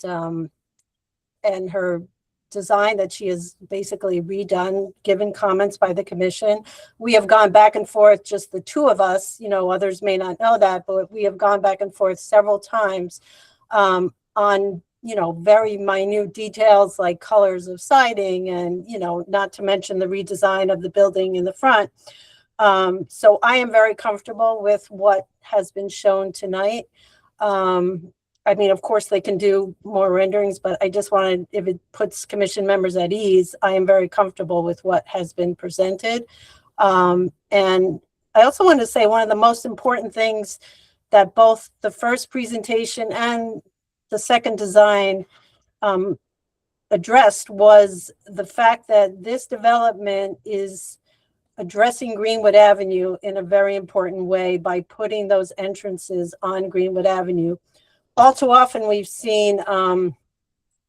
[SPEAKER 3] her design that she has basically redone, given comments by the commission. We have gone back and forth, just the two of us, you know, others may not know that, but we have gone back and forth several times on, you know, very minute details like colors of siding and, you know, not to mention the redesign of the building in the front. So I am very comfortable with what has been shown tonight. I mean, of course, they can do more renderings, but I just wanted, if it puts commission members at ease, I am very comfortable with what has been presented. And I also want to say one of the most important things that both the first presentation and the second design addressed was the fact that this development is addressing Greenwood Avenue in a very important way by putting those entrances on Greenwood Avenue. All too often we've seen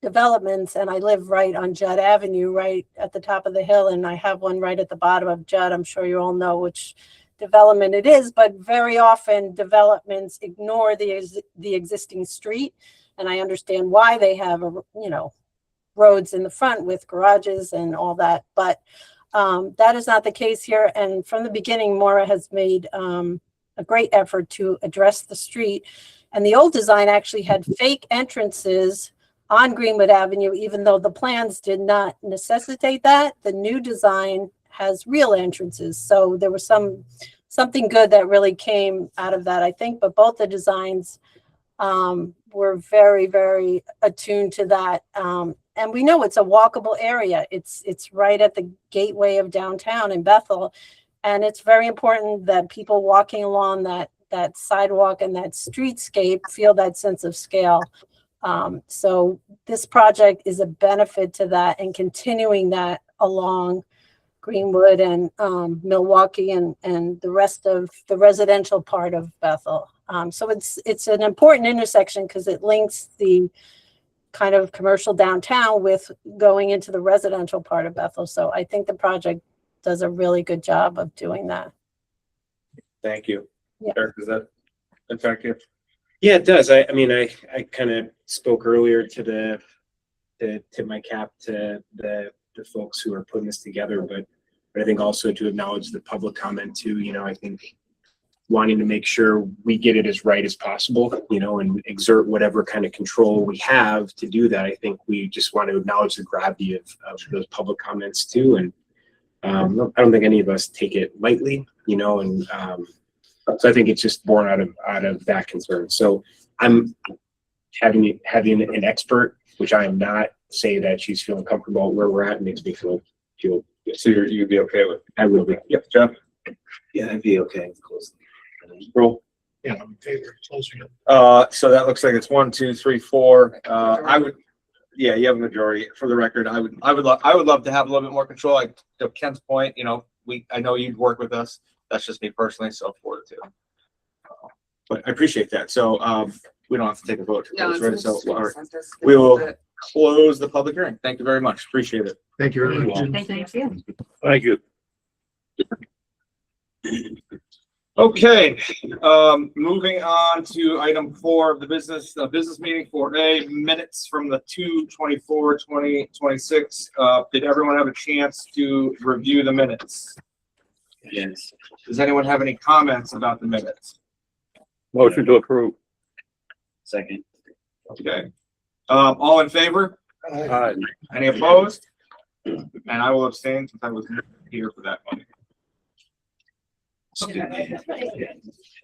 [SPEAKER 3] developments, and I live right on Judd Avenue, right at the top of the hill, and I have one right at the bottom of Judd. I'm sure you all know which development it is, but very often developments ignore the existing street, and I understand why they have, you know, roads in the front with garages and all that, but that is not the case here. And from the beginning, Maura has made a great effort to address the street. And the old design actually had fake entrances on Greenwood Avenue, even though the plans did not necessitate that. The new design has real entrances. So there was something good that really came out of that, I think. But both the designs were very, very attuned to that. And we know it's a walkable area. It's right at the gateway of downtown in Bethel. And it's very important that people walking along that sidewalk and that streetscape feel that sense of scale. So this project is a benefit to that and continuing that along Greenwood and Milwaukee and the rest of the residential part of Bethel. So it's an important intersection because it links the kind of commercial downtown with going into the residential part of Bethel. So I think the project does a really good job of doing that.
[SPEAKER 2] Thank you.
[SPEAKER 3] Yeah.
[SPEAKER 2] Eric, does that affect you?
[SPEAKER 15] Yeah, it does. I mean, I kind of spoke earlier to tip my cap to the folks who are putting this together, but I think also to acknowledge the public comment too. You know, I think wanting to make sure we get it as right as possible, you know, and exert whatever kind of control we have to do that. I think we just want to acknowledge the gravity of those public comments too. And I don't think any of us take it lightly, you know, and so I think it's just born out of that concern. So I'm having an expert, which I am not, say that she's feeling comfortable where we're at, and makes me feel good.
[SPEAKER 2] So you'd be okay with?
[SPEAKER 15] I will be.
[SPEAKER 2] Yep, Jeff.
[SPEAKER 9] Yeah, I'd be okay with closing.
[SPEAKER 2] Roll.
[SPEAKER 13] Yeah, I'm in favor of closing it.
[SPEAKER 2] So that looks like it's 1, 2, 3, 4. I would, yeah, you have a majority. For the record, I would love to have a little bit more control. Like to Ken's point, you know, I know you'd work with us. That's just me personally, so 4 to 2. But I appreciate that. So we don't have to take a vote to close, right? So we will close the public hearing. Thank you very much. Appreciate it.
[SPEAKER 8] Thank you very much.
[SPEAKER 1] Thank you.
[SPEAKER 4] Thank you.
[SPEAKER 2] Okay, moving on to item 4 of the business meeting 4A, minutes from the 2/24/2026. Did everyone have a chance to review the minutes?
[SPEAKER 9] Yes.
[SPEAKER 2] Does anyone have any comments about the minutes?
[SPEAKER 4] Motion to approve.
[SPEAKER 9] Second.
[SPEAKER 2] Okay. All in favor?
[SPEAKER 4] Aye.
[SPEAKER 2] Any opposed? And I will abstain since I was here for that one.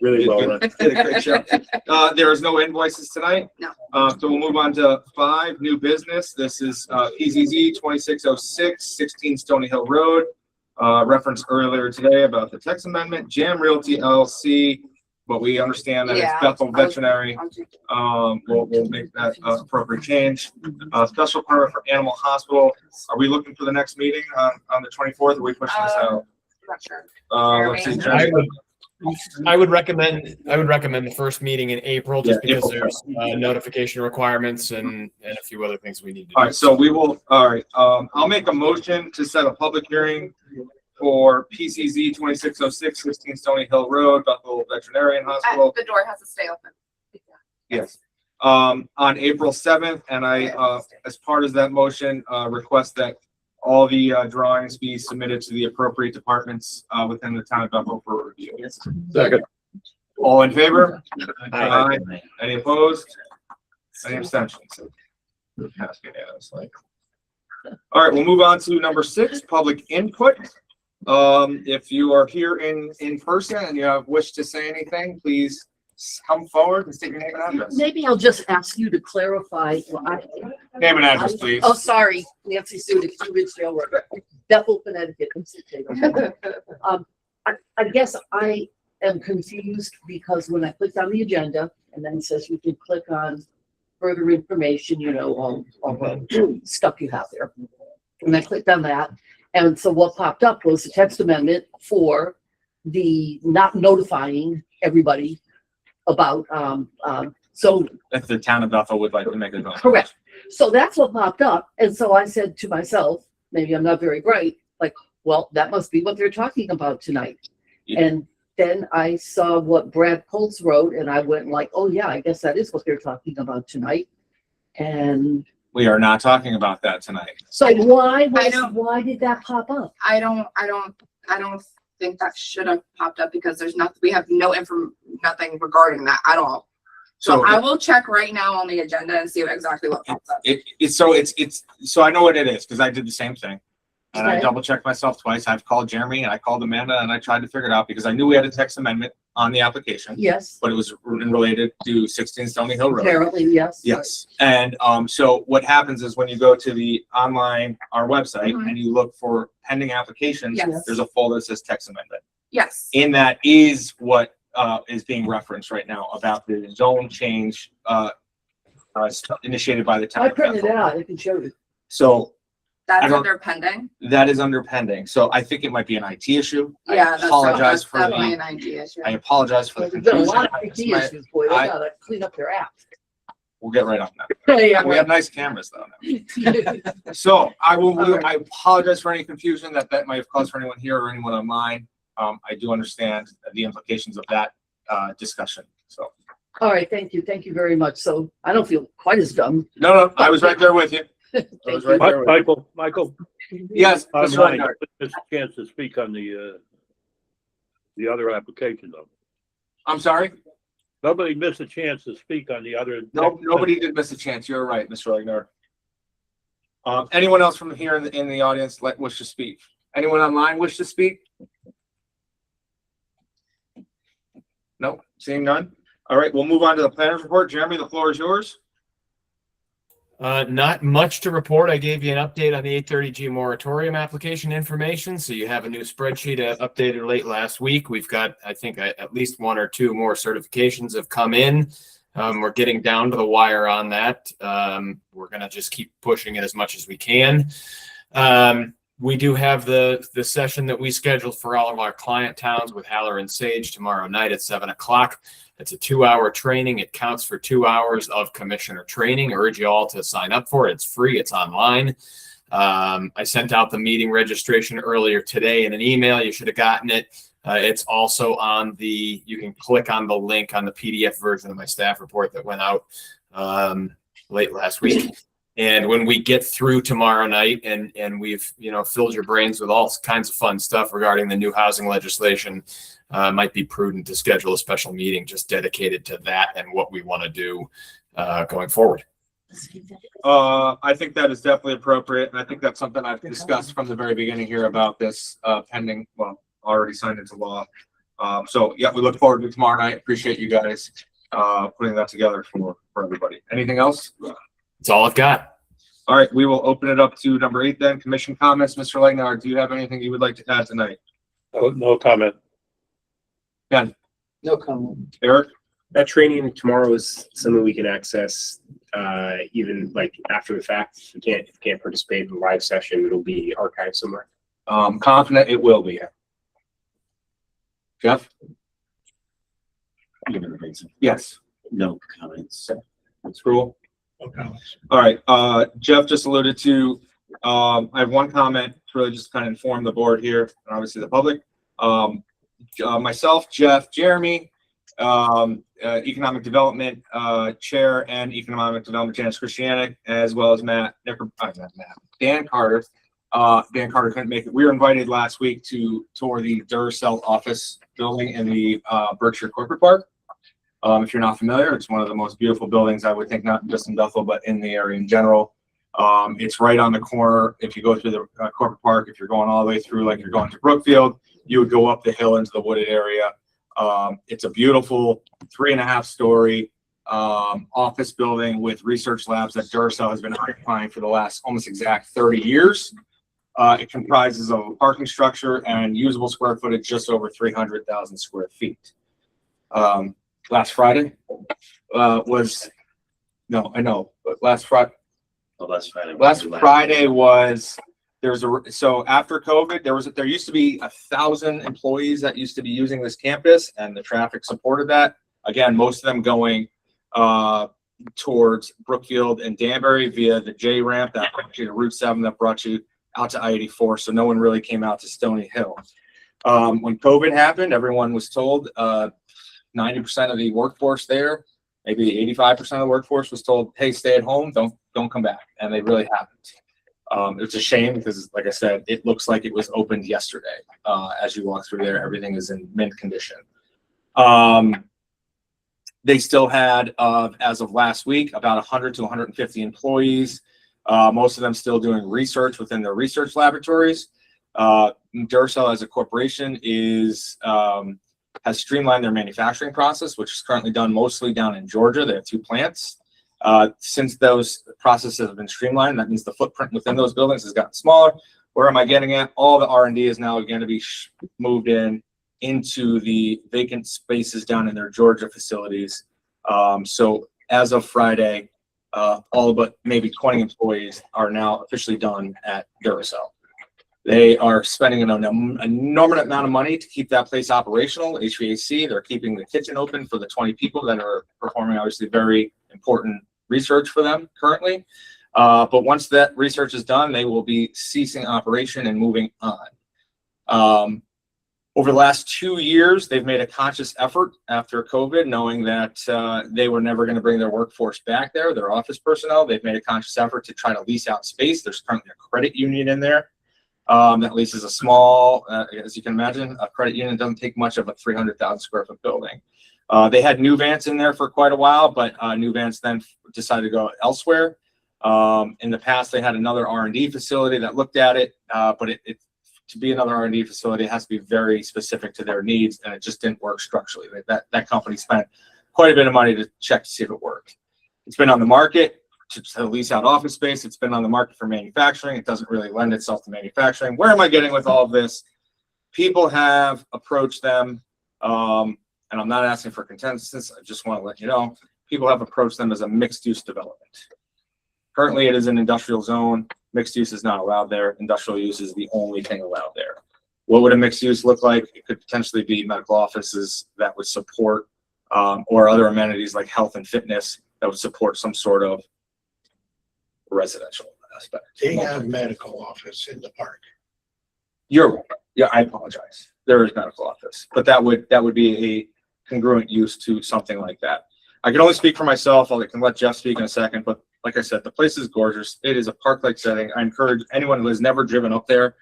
[SPEAKER 15] Really well run.
[SPEAKER 2] Did a great job. There is no invoices tonight.
[SPEAKER 14] No.
[SPEAKER 2] So we'll move on to 5, new business. This is PZZ 2606, 16 Stony Hill Road. Referenced earlier today about the text amendment, Jam Realty LLC, but we understand that it's Bethel Veterinary. We'll make that appropriate change. Special permit for Animal Hospital. Are we looking for the next meeting on the 24th? Or are we pushing this out?
[SPEAKER 14] Not sure.
[SPEAKER 2] Let's see.
[SPEAKER 6] I would recommend the first meeting in April, just
[SPEAKER 2] Yeah,
[SPEAKER 6] because
[SPEAKER 2] April.
[SPEAKER 6] there's notification requirements and a few other things we need to do.
[SPEAKER 2] All right, so we will, all right, I'll make a motion to set a public hearing for PCZ 2606, 16 Stony Hill Road, Bethel Veterinarian Hospital.
[SPEAKER 1] The door has to stay open.
[SPEAKER 2] Yes. On April 7th, and I, as part of that motion, request that all the drawings be submitted to the appropriate departments within the town of Bethel for review.
[SPEAKER 4] Second.
[SPEAKER 2] All in favor?
[SPEAKER 9] Aye.
[SPEAKER 2] Any opposed? Any abstentions? Passed unanimously. All right, we'll move on to number 6, public input. If you are here in person and you have wish to say anything, please come forward and state your name and address.
[SPEAKER 16] Maybe I'll just ask you to clarify.
[SPEAKER 2] Name and address, please.
[SPEAKER 16] Oh, sorry, Nancy Sudik, 2 Ridgedale Road, Bethel, Connecticut. I guess I am confused because when I clicked on the agenda and then it says you can click on further information, you know, all the stuff you have there. And I clicked on that. And so what popped up was the text amendment for the not notifying everybody about, so.
[SPEAKER 2] If the town of Bethel would like to make a note.
[SPEAKER 16] Correct. So that's what popped up. And so I said to myself, maybe I'm not very bright, like, well, that must be what they're talking about tonight.
[SPEAKER 2] Yeah.
[SPEAKER 16] And then I saw what Brad Colts wrote and I went like, oh yeah, I guess that is what they're talking about tonight. And
[SPEAKER 2] We are not talking about that tonight.
[SPEAKER 16] so why did that pop up?
[SPEAKER 1] I don't think that should have popped up because there's nothing, we have nothing regarding that at all. So I will check right now on the agenda and see exactly what pops up.
[SPEAKER 2] So I know what it is because I did the same thing. And I
[SPEAKER 16] Okay.
[SPEAKER 2] double checked myself twice. I've called Jeremy and I called Amanda and I tried to figure it out because I knew we had a text amendment on the application,
[SPEAKER 16] Yes,
[SPEAKER 2] but it was related to 16 Stony Hill Road.
[SPEAKER 16] apparently, yes.
[SPEAKER 2] Yes. And so what happens is when you go to the online, our website,
[SPEAKER 1] Mhm.
[SPEAKER 2] and you look for pending applications,
[SPEAKER 1] Yes.
[SPEAKER 2] there's a folder that says text amendment.
[SPEAKER 1] Yes.
[SPEAKER 2] In that is what is being referenced right now about the zone change initiated by the town.
[SPEAKER 16] I
[SPEAKER 2] of
[SPEAKER 16] printed it
[SPEAKER 2] Bethel.
[SPEAKER 16] out, I can show you.
[SPEAKER 2] So I
[SPEAKER 1] That's
[SPEAKER 2] don't-
[SPEAKER 1] under pending.
[SPEAKER 2] that is under pending. So I think it might be an IT issue. I
[SPEAKER 1] Yeah, that's
[SPEAKER 2] apologize for
[SPEAKER 1] definitely
[SPEAKER 2] the,
[SPEAKER 1] an idea issue.
[SPEAKER 2] I apologize for the
[SPEAKER 16] There's been a
[SPEAKER 2] confusion.
[SPEAKER 16] lot of IT
[SPEAKER 2] My-
[SPEAKER 16] issues, boy, they
[SPEAKER 2] I-
[SPEAKER 16] gotta clean up their app.
[SPEAKER 2] We'll get right on that.
[SPEAKER 16] Yeah,
[SPEAKER 2] We have nice cameras though. now. So I apologize for any confusion that might have caused for anyone here or anyone online. I do understand the implications of that discussion. So,
[SPEAKER 16] All right, thank you very much. So I don't feel quite as dumb.
[SPEAKER 2] no, I was right there with you. I was right there with you.
[SPEAKER 4] Michael,
[SPEAKER 2] Yes,
[SPEAKER 4] I'm
[SPEAKER 2] Mr.
[SPEAKER 4] lying.
[SPEAKER 2] Reinhardt.
[SPEAKER 4] It's a chance to speak on the other application though.
[SPEAKER 2] I'm sorry?
[SPEAKER 4] Nobody missed a chance to speak on the other.
[SPEAKER 2] No, nobody did miss a chance. You're right, Mr. Reinhardt. Anyone else from here in the audience wish to speak? Anyone online wish to speak? No, seeing none. All right, we'll move on to the planner's report. Jeremy, the floor is yours.
[SPEAKER 6] Not much to report. I gave you an update on the 830G moratorium application information. So you have a new spreadsheet updated late last week. We've got, I think, at least 1 or 2 more certifications have come in. We're getting down to the wire on that. We're going to just keep pushing it as much as we can. We do have the session that we scheduled for all of our client towns with Haller and Sage tomorrow night at 7 o'clock. It's a 2-hour training. It counts for 2 hours of commissioner training. I urge you all to sign up for it. It's free. It's online. I sent out the meeting registration earlier today in an email. You should have gotten it. It's also on you can click on the link on the PDF version of my staff report that went out late last week. And when we get through tomorrow night and we've, filled your brains with all kinds of fun stuff regarding the new housing legislation, might be prudent to schedule a special meeting just dedicated to that and what we want to do going forward.
[SPEAKER 2] I think that is definitely appropriate. And I think that's something I've discussed from the very beginning here about this pending, already signed into law. So yeah, we look forward to tomorrow night. Appreciate you guys putting that together for everybody. Anything else?
[SPEAKER 6] That's all I've got.
[SPEAKER 2] All right, we will open it up to number 8 then. Commission comments. Mr. Legnar, do you have anything you would like to add tonight?
[SPEAKER 4] No comment.
[SPEAKER 2] Ken?
[SPEAKER 7] No comment.
[SPEAKER 2] Eric?
[SPEAKER 15] That training tomorrow is something we can access even like after the fact. If you can't participate in the live session, it'll be archived somewhere.
[SPEAKER 2] Confident it will be. Jeff? Yes.
[SPEAKER 9] No comments.
[SPEAKER 2] That's cool.
[SPEAKER 11] Okay.
[SPEAKER 2] All right, Jeff just alluded to, I have one comment to really just kind of inform the board here, and obviously the public. Myself, Jeff, Jeremy, Economic Development Chair and Economic Development Janice Christianic, as well as Dan Carter. Dan Carter couldn't make it. We were invited last week to tour the Duracell office building in the Berkshire Corporate Park. If you're not familiar, it's one of the most beautiful buildings, I would think, not just in Bethel, but in the area in general. It's right on the corner. If you go through the corporate park, if you're going all the way through, like you're going to Brookfield, you would go up the hill into the wooded area. It's a beautiful 3.5-story office building with research labs that Duracell has been occupying for the last almost exact 30 years. It comprises of a parking structure and usable square footage just over 300,000 square feet. Last Friday was, no, I know, but last Friday.
[SPEAKER 9] Oh, last Friday.
[SPEAKER 2] Last Friday was, so after COVID, there used to be 1,000 employees that used to be using this campus, and the traffic supported that. Again, most of them going towards Brookfield and Danbury via the J ramp that brought you to Route 7 that brought you out to I-84. So no one really came out to Stony Hill. When COVID happened, everyone was told 90% of the workforce there, maybe 85% of the workforce was told, hey, stay at home, don't come back. And they really haven't. It's a shame because, like I said, it looks like it was opened yesterday. As you walk through there, everything is in mint condition. They still had, as of last week, about 100 to 150 employees. Most of them still doing research within their research laboratories. Duracell as a corporation has streamlined their manufacturing process, which is currently done mostly down in Georgia. They have 2 plants. Since those processes have been streamlined, that means the footprint within those buildings has gotten smaller. Where am I getting at? All the R&D is now going to be moved into the vacant spaces down in their Georgia facilities. So as of Friday, all but maybe 20 employees are now officially done at Duracell. They are spending an enormous amount of money to keep that place operational. HVAC, they're keeping the kitchen open for the 20 people that are performing obviously very important research for them currently. But once that research is done, they will be ceasing operation and moving on. Over the last 2 years, they've made a conscious effort after COVID, knowing that they were never going to bring their workforce back there, their office personnel. They've made a conscious effort to try to lease out space. There's currently a credit union in there. That leases a small, as you can imagine, a credit union doesn't take much of a 300,000 square foot building. They had Nuvance in there for quite a while, but Nuvance then decided to go elsewhere. In the past, they had another R&D facility that looked at it, but to be another R&D facility, it has to be very specific to their needs, and it just didn't work structurally. That company spent quite a bit of money to check to see if it worked. It's been on the market to lease out office space. It's been on the market for manufacturing. It doesn't really lend itself to manufacturing. Where am I getting with all of this? People have approached them, and I'm not asking for consensus. I just want to let you know, people have approached them as a mixed-use development. Currently, it is an industrial zone. Mixed use is not allowed there. Industrial use is the only thing allowed there. What would a mixed use look like? It could potentially be medical offices that would support, or other amenities like health and fitness that would support some sort of residential aspect.
[SPEAKER 13] They have medical office in the park.
[SPEAKER 2] You're right. Yeah, I apologize. There is medical office, but that would be a congruent use to something like that. I can only speak for myself. I can let Jeff speak in a second, but like I said, the place is gorgeous. It is a park-like setting. I encourage anyone who has never driven up there.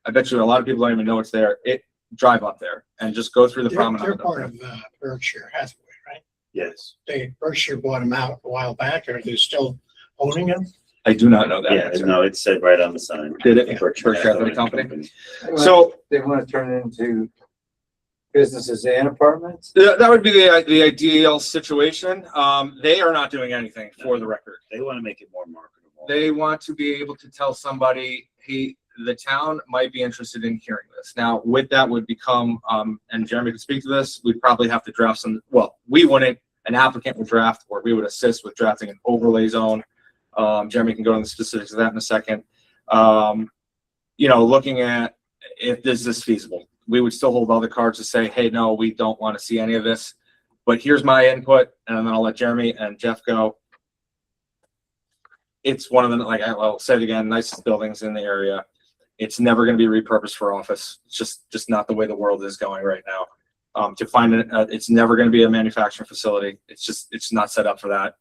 [SPEAKER 2] I bet you a lot of people don't even know it's there. Drive up there and just go through the promenade.
[SPEAKER 13] They're part of Berkshire Hathaway, right?
[SPEAKER 9] Yes.
[SPEAKER 13] Berkshire bought them out a while back, or are they still owning them?
[SPEAKER 2] I do not know that.
[SPEAKER 9] Yeah, no, it said right on the sign.
[SPEAKER 2] Did it? Berkshire Hathaway Company. So
[SPEAKER 7] they want to turn it into businesses and apartments?
[SPEAKER 2] that would be the ideal situation. They are not doing anything, for the record.
[SPEAKER 9] They want to make it more marketable.
[SPEAKER 2] They want to be able to tell somebody, hey, the town might be interested in hearing this. Now, with that would become, and Jeremy could speak to this, we'd probably have to draft we wouldn't, an applicant would draft, or we would assist with drafting an overlay zone. Jeremy can go into the specifics of that in a second. Looking at if this is feasible, we would still hold all the cards to say, hey, no, we don't want to see any of this. But here's my input, and then I'll let Jeremy and Jeff go. It's one of the, like I'll say it again, nicest buildings in the area. It's never going to be repurposed for office. It's just not the way the world is going right now. To find it, it's never going to be a manufacturing facility. It's not set up for that.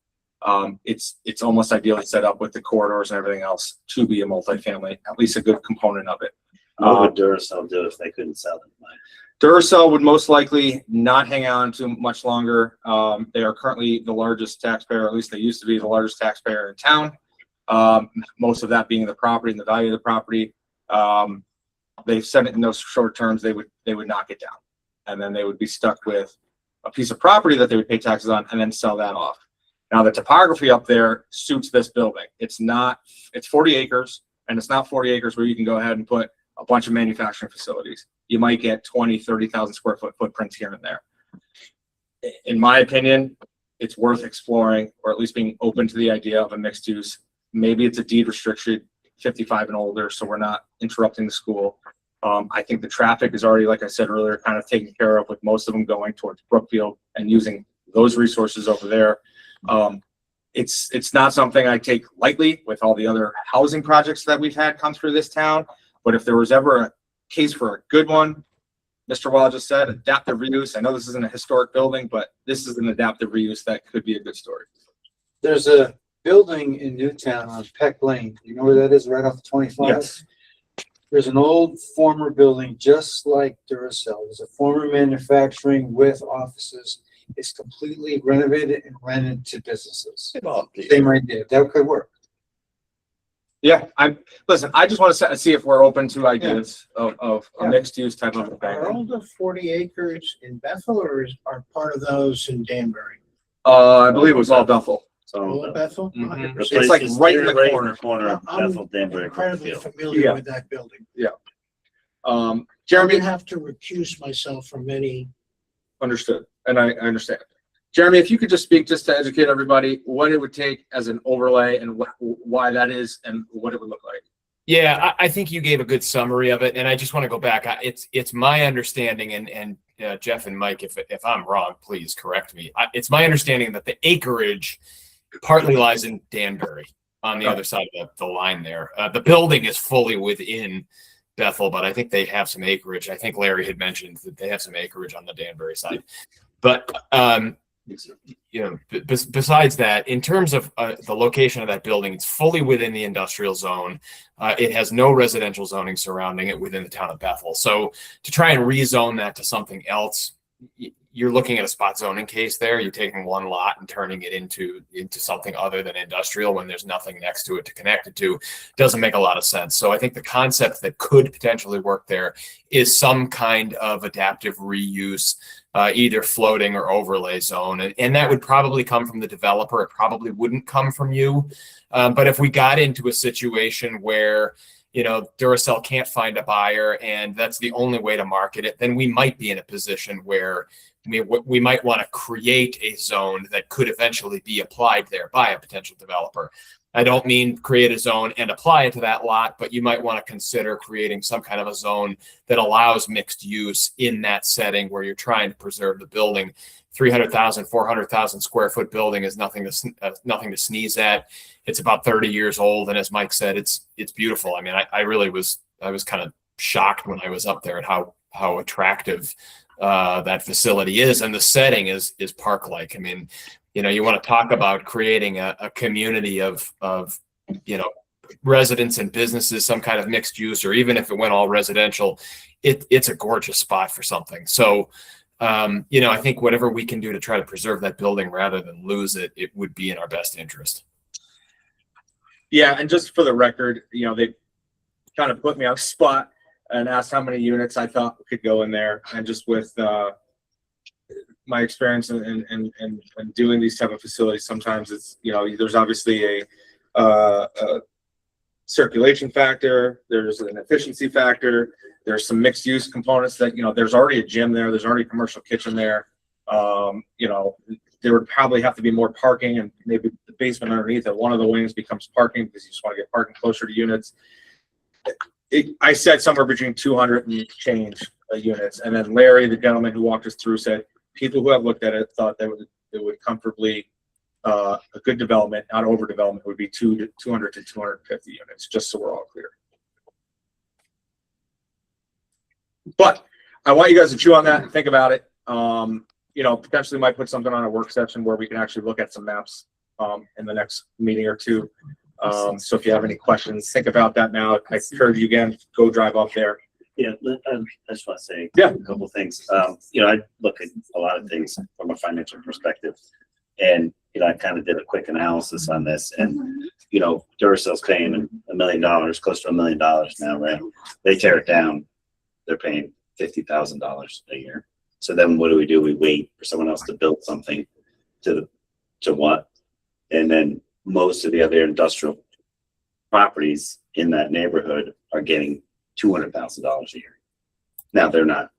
[SPEAKER 2] It's almost ideally set up with the corridors and everything else to be a multifamily, at least a good component of it.
[SPEAKER 9] What would Duracell do if they couldn't sell it?
[SPEAKER 2] Duracell would most likely not hang on too much longer. They are currently the largest taxpayer, at least they used to be the largest taxpayer in town. Most of that being the property and the value of the property. They've said it in those short terms, they would knock it down. And then they would be stuck with a piece of property that they would pay taxes on and then sell that off. Now the topography up there suits this building. It's 40 acres, and it's not 40 acres where you can go ahead and put a bunch of manufacturing facilities. You might get 20, 30,000 square foot footprints here and there. In my opinion, it's worth exploring, or at least being open to the idea of a mixed use. Maybe it's a deed restriction, 55 and older, so we're not interrupting the school. I think the traffic is already, like I said earlier, kind of taken care of, with most of them going towards Brookfield and using those resources over there. It's not something I take lightly with all the other housing projects that we've had come through this town. But if there was ever a case for a good one, Mr. Wall just said adaptive reuse. I know this isn't a historic building, but this is an adaptive reuse that could be a good story.
[SPEAKER 7] There's a building in Newtown on Peck Lane. You know where that is, right off 25?
[SPEAKER 2] Yes.
[SPEAKER 7] There's an old former building just like Duracell. There's a former manufacturing with offices. It's completely renovated and rented to businesses. Same idea. That could work.
[SPEAKER 2] Yeah, listen, I just want to see if we're open to ideas of a mixed use type of
[SPEAKER 13] Are
[SPEAKER 2] thing.
[SPEAKER 13] all the 40 acres in Bethel, or are part of those in Danbury?
[SPEAKER 2] I believe it was all Bethel.
[SPEAKER 13] All of Bethel?
[SPEAKER 2] Mhm.
[SPEAKER 13] 100%.
[SPEAKER 2] It's like right in the corner.
[SPEAKER 9] of
[SPEAKER 13] I'm
[SPEAKER 9] Bethel, Danbury.
[SPEAKER 13] incredibly
[SPEAKER 9] Brookfield.
[SPEAKER 13] familiar
[SPEAKER 2] Yeah.
[SPEAKER 13] with that building.
[SPEAKER 2] Jeremy,
[SPEAKER 13] I'm gonna have to recuse myself from any.
[SPEAKER 2] understood, and I understand. Jeremy, if you could just speak, just to educate everybody, what it would take as an overlay and why that is and what it would look like.
[SPEAKER 6] Yeah, I think you gave a good summary of it, and I just want to go back. It's my understanding, and Jeff and Mike, if I'm wrong, please correct me. It's my understanding that the acreage partly lies in Danbury on the other side of the line there. The building is fully within Bethel, but I think they have some acreage. I think Larry had mentioned that they have some acreage on the Danbury side. But besides that, in terms of the location of that building, it's fully within the industrial zone. It has no residential zoning surrounding it within the town of Bethel. So to try and rezone that to something else, you're looking at a spot zoning case there. You're taking one lot and turning it into something other than industrial when there's nothing next to it to connect it to. Doesn't make a lot of sense. So I think the concept that could potentially work there is some kind of adaptive reuse, either floating or overlay zone. And that would probably come from the developer. It probably wouldn't come from you. But if we got into a situation where Duracell can't find a buyer and that's the only way to market it, then we might be in a position where we might want to create a zone that could eventually be applied there by a potential developer. I don't mean create a zone and apply it to that lot, but you might want to consider creating some kind of a zone that allows mixed use in that setting where you're trying to preserve the building. 300,000, 400,000 square foot building is nothing to sneeze at. It's about 30 years old. And as Mike said, it's beautiful. I mean, I was kind of shocked when I was up there at how attractive that facility is. And the setting is park-like. I mean, you want to talk about creating a community of residents and businesses, some kind of mixed use, or even if it went all residential, it's a gorgeous spot for something. So, I think whatever we can do to try to preserve that building rather than lose it, it would be in our best interest.
[SPEAKER 2] Yeah, and just for the record, they kind of put me on the spot and asked how many units I thought could go in there. And just with my experience in doing these type of facilities, sometimes it's, there's obviously a circulation factor, there's an efficiency factor, there's some mixed use components that, there's already a gym there, there's already a commercial kitchen there. There would probably have to be more parking, and maybe the basement underneath it, one of the wings becomes parking because you just want to get parking closer to units. I said somewhere between 200 and change units. And then Larry, the gentleman who walked us through, said people who have looked at it thought that it would comfortably, a good development, not overdevelopment, would be 200 to 250 units, just so we're all clear. But I want you guys to chew on that and think about it. You know, potentially might put something on a work session where we can actually look at some maps in the next meeting or two. So if you have any questions, think about that now. I encourage you again, go drive up there.
[SPEAKER 9] Yeah, I just want to say
[SPEAKER 2] Yeah.
[SPEAKER 9] a couple things. You know, I look at a lot of things from a financial perspective, and you know, I kind of did a quick analysis on this, and you know, Duracell's paying $1 million, close to $1 million now, right? They tear it down, they're paying $50,000 a year. So then what do? We wait for someone else to build something to what? And then most of the other industrial properties in that neighborhood are getting $200,000 a year. Now they're not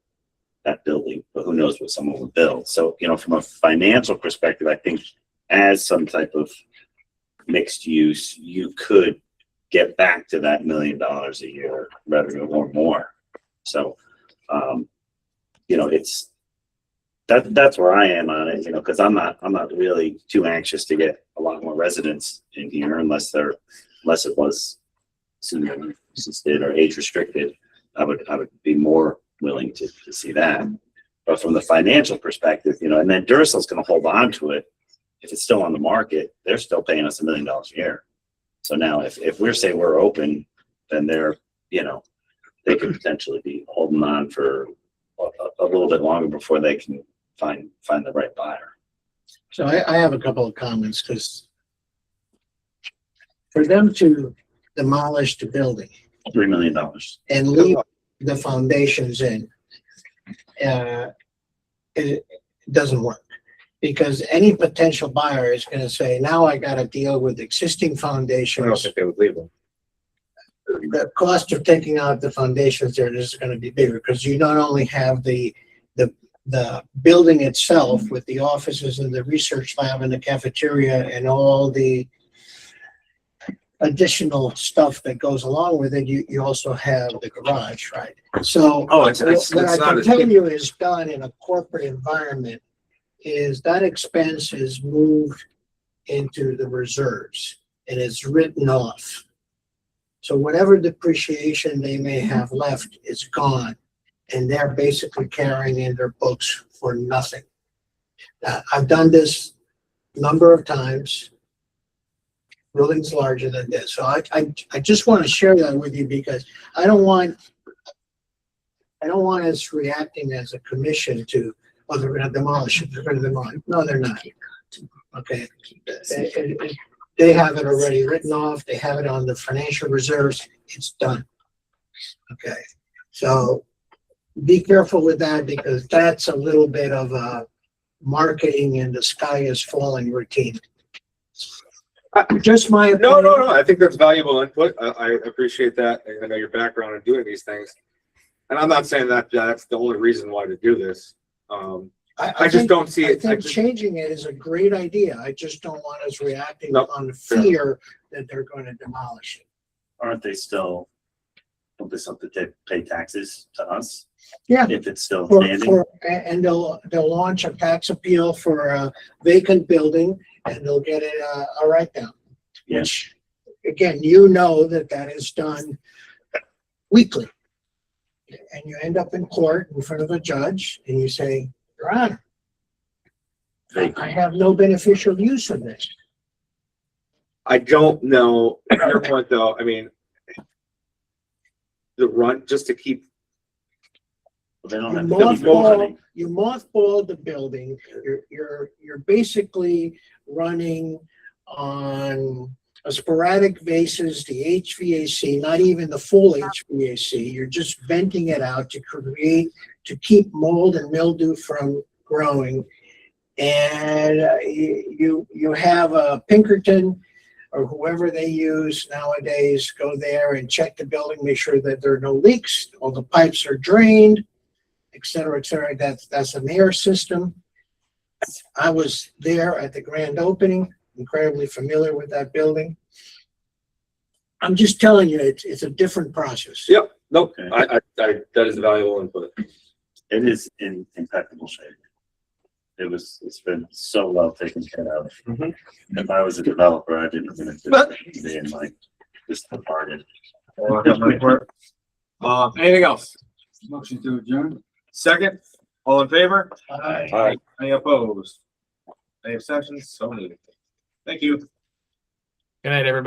[SPEAKER 9] that building, but who knows what someone would build. So, you know, from a financial perspective, I think as some type of mixed use, you could get back to that $1 million a year revenue or more. So, you know, that's where I am on it, you know, because I'm not really too anxious to get a lot more residents in here unless it was senior assisted or age restricted. I would be more willing to see that. But from the financial perspective, you know, and then Duracell's going to hold on to it if it's still on the market. They're still paying us $1 million a year. So now if we're saying we're open, then they're, you know, they could potentially be holding on for a little bit longer before they can find the right buyer.
[SPEAKER 13] So I have a couple of comments, because for them to demolish the building
[SPEAKER 9] $3 million.
[SPEAKER 13] and leave the foundations in, it doesn't work. Because any potential buyer is going to say, now I got to deal with existing foundations.
[SPEAKER 2] I don't think they would leave them.
[SPEAKER 13] The cost of taking out the foundations there is going to be bigger, because you not only have the building itself with the offices and the research lab and the cafeteria and all the additional stuff that goes along with it, you also have the garage, right? So what I can tell you is done in a corporate environment is that expense is moved into the reserves and it's written off. So whatever depreciation they may have left is gone, and they're basically carrying in their books for nothing. I've done this a number of times. Buildings larger than this. So I just want to share that with you, because I don't want us reacting as a commission to, oh, they're going to demolish it. They're going to demolish it. No, they're not. Okay. They have it already written off. They have it on the financial reserves. It's done. Okay. So be careful with that, because that's a little bit of a marketing and the sky is falling routine. Just my opinion.
[SPEAKER 2] No. I think that's valuable input. I appreciate that. I know your background in doing these things. And I'm not saying that that's the only reason why to do this. I just don't see it.
[SPEAKER 13] I think changing it is a great idea. I just don't want us reacting on the fear that they're going to demolish it.
[SPEAKER 9] Aren't they still, don't they have to pay taxes to us?
[SPEAKER 13] Yeah.
[SPEAKER 9] If it's still standing?
[SPEAKER 13] And they'll launch a tax appeal for a vacant building, and they'll get it a write-down.
[SPEAKER 9] Yeah.
[SPEAKER 13] Which, again, you know that is done weekly. And you end up in court in front of a judge, and you say, Your Honor, I have no beneficial use of this.
[SPEAKER 2] I don't know. Your point, though. I mean, the run just to keep.
[SPEAKER 9] They don't have to
[SPEAKER 13] You mothball the building. You're basically running on a sporadic basis the HVAC, not even the full HVAC. You're just venting it out to keep mold and mildew from growing. And you have a Pinkerton or whoever they use nowadays go there and check the building, make sure that there are no leaks, all the pipes are drained, et cetera, et cetera. That's an air system. I was there at the grand opening, incredibly familiar with that building. I'm just telling you, it's a different process.
[SPEAKER 2] Yep. Nope. I that is valuable input.
[SPEAKER 9] It is in impeccable shape. it's been so well taken care of.
[SPEAKER 2] Mhm.
[SPEAKER 9] If I was a developer, I didn't even think it'd be in like this departed.
[SPEAKER 2] Well, I got money for it. Anything else?
[SPEAKER 7] Motion to adjourn.
[SPEAKER 2] Second, all in favor?
[SPEAKER 7] Aye.
[SPEAKER 2] Any opposed? Any abstentions? So moved. Thank you.
[SPEAKER 6] Good night, everybody.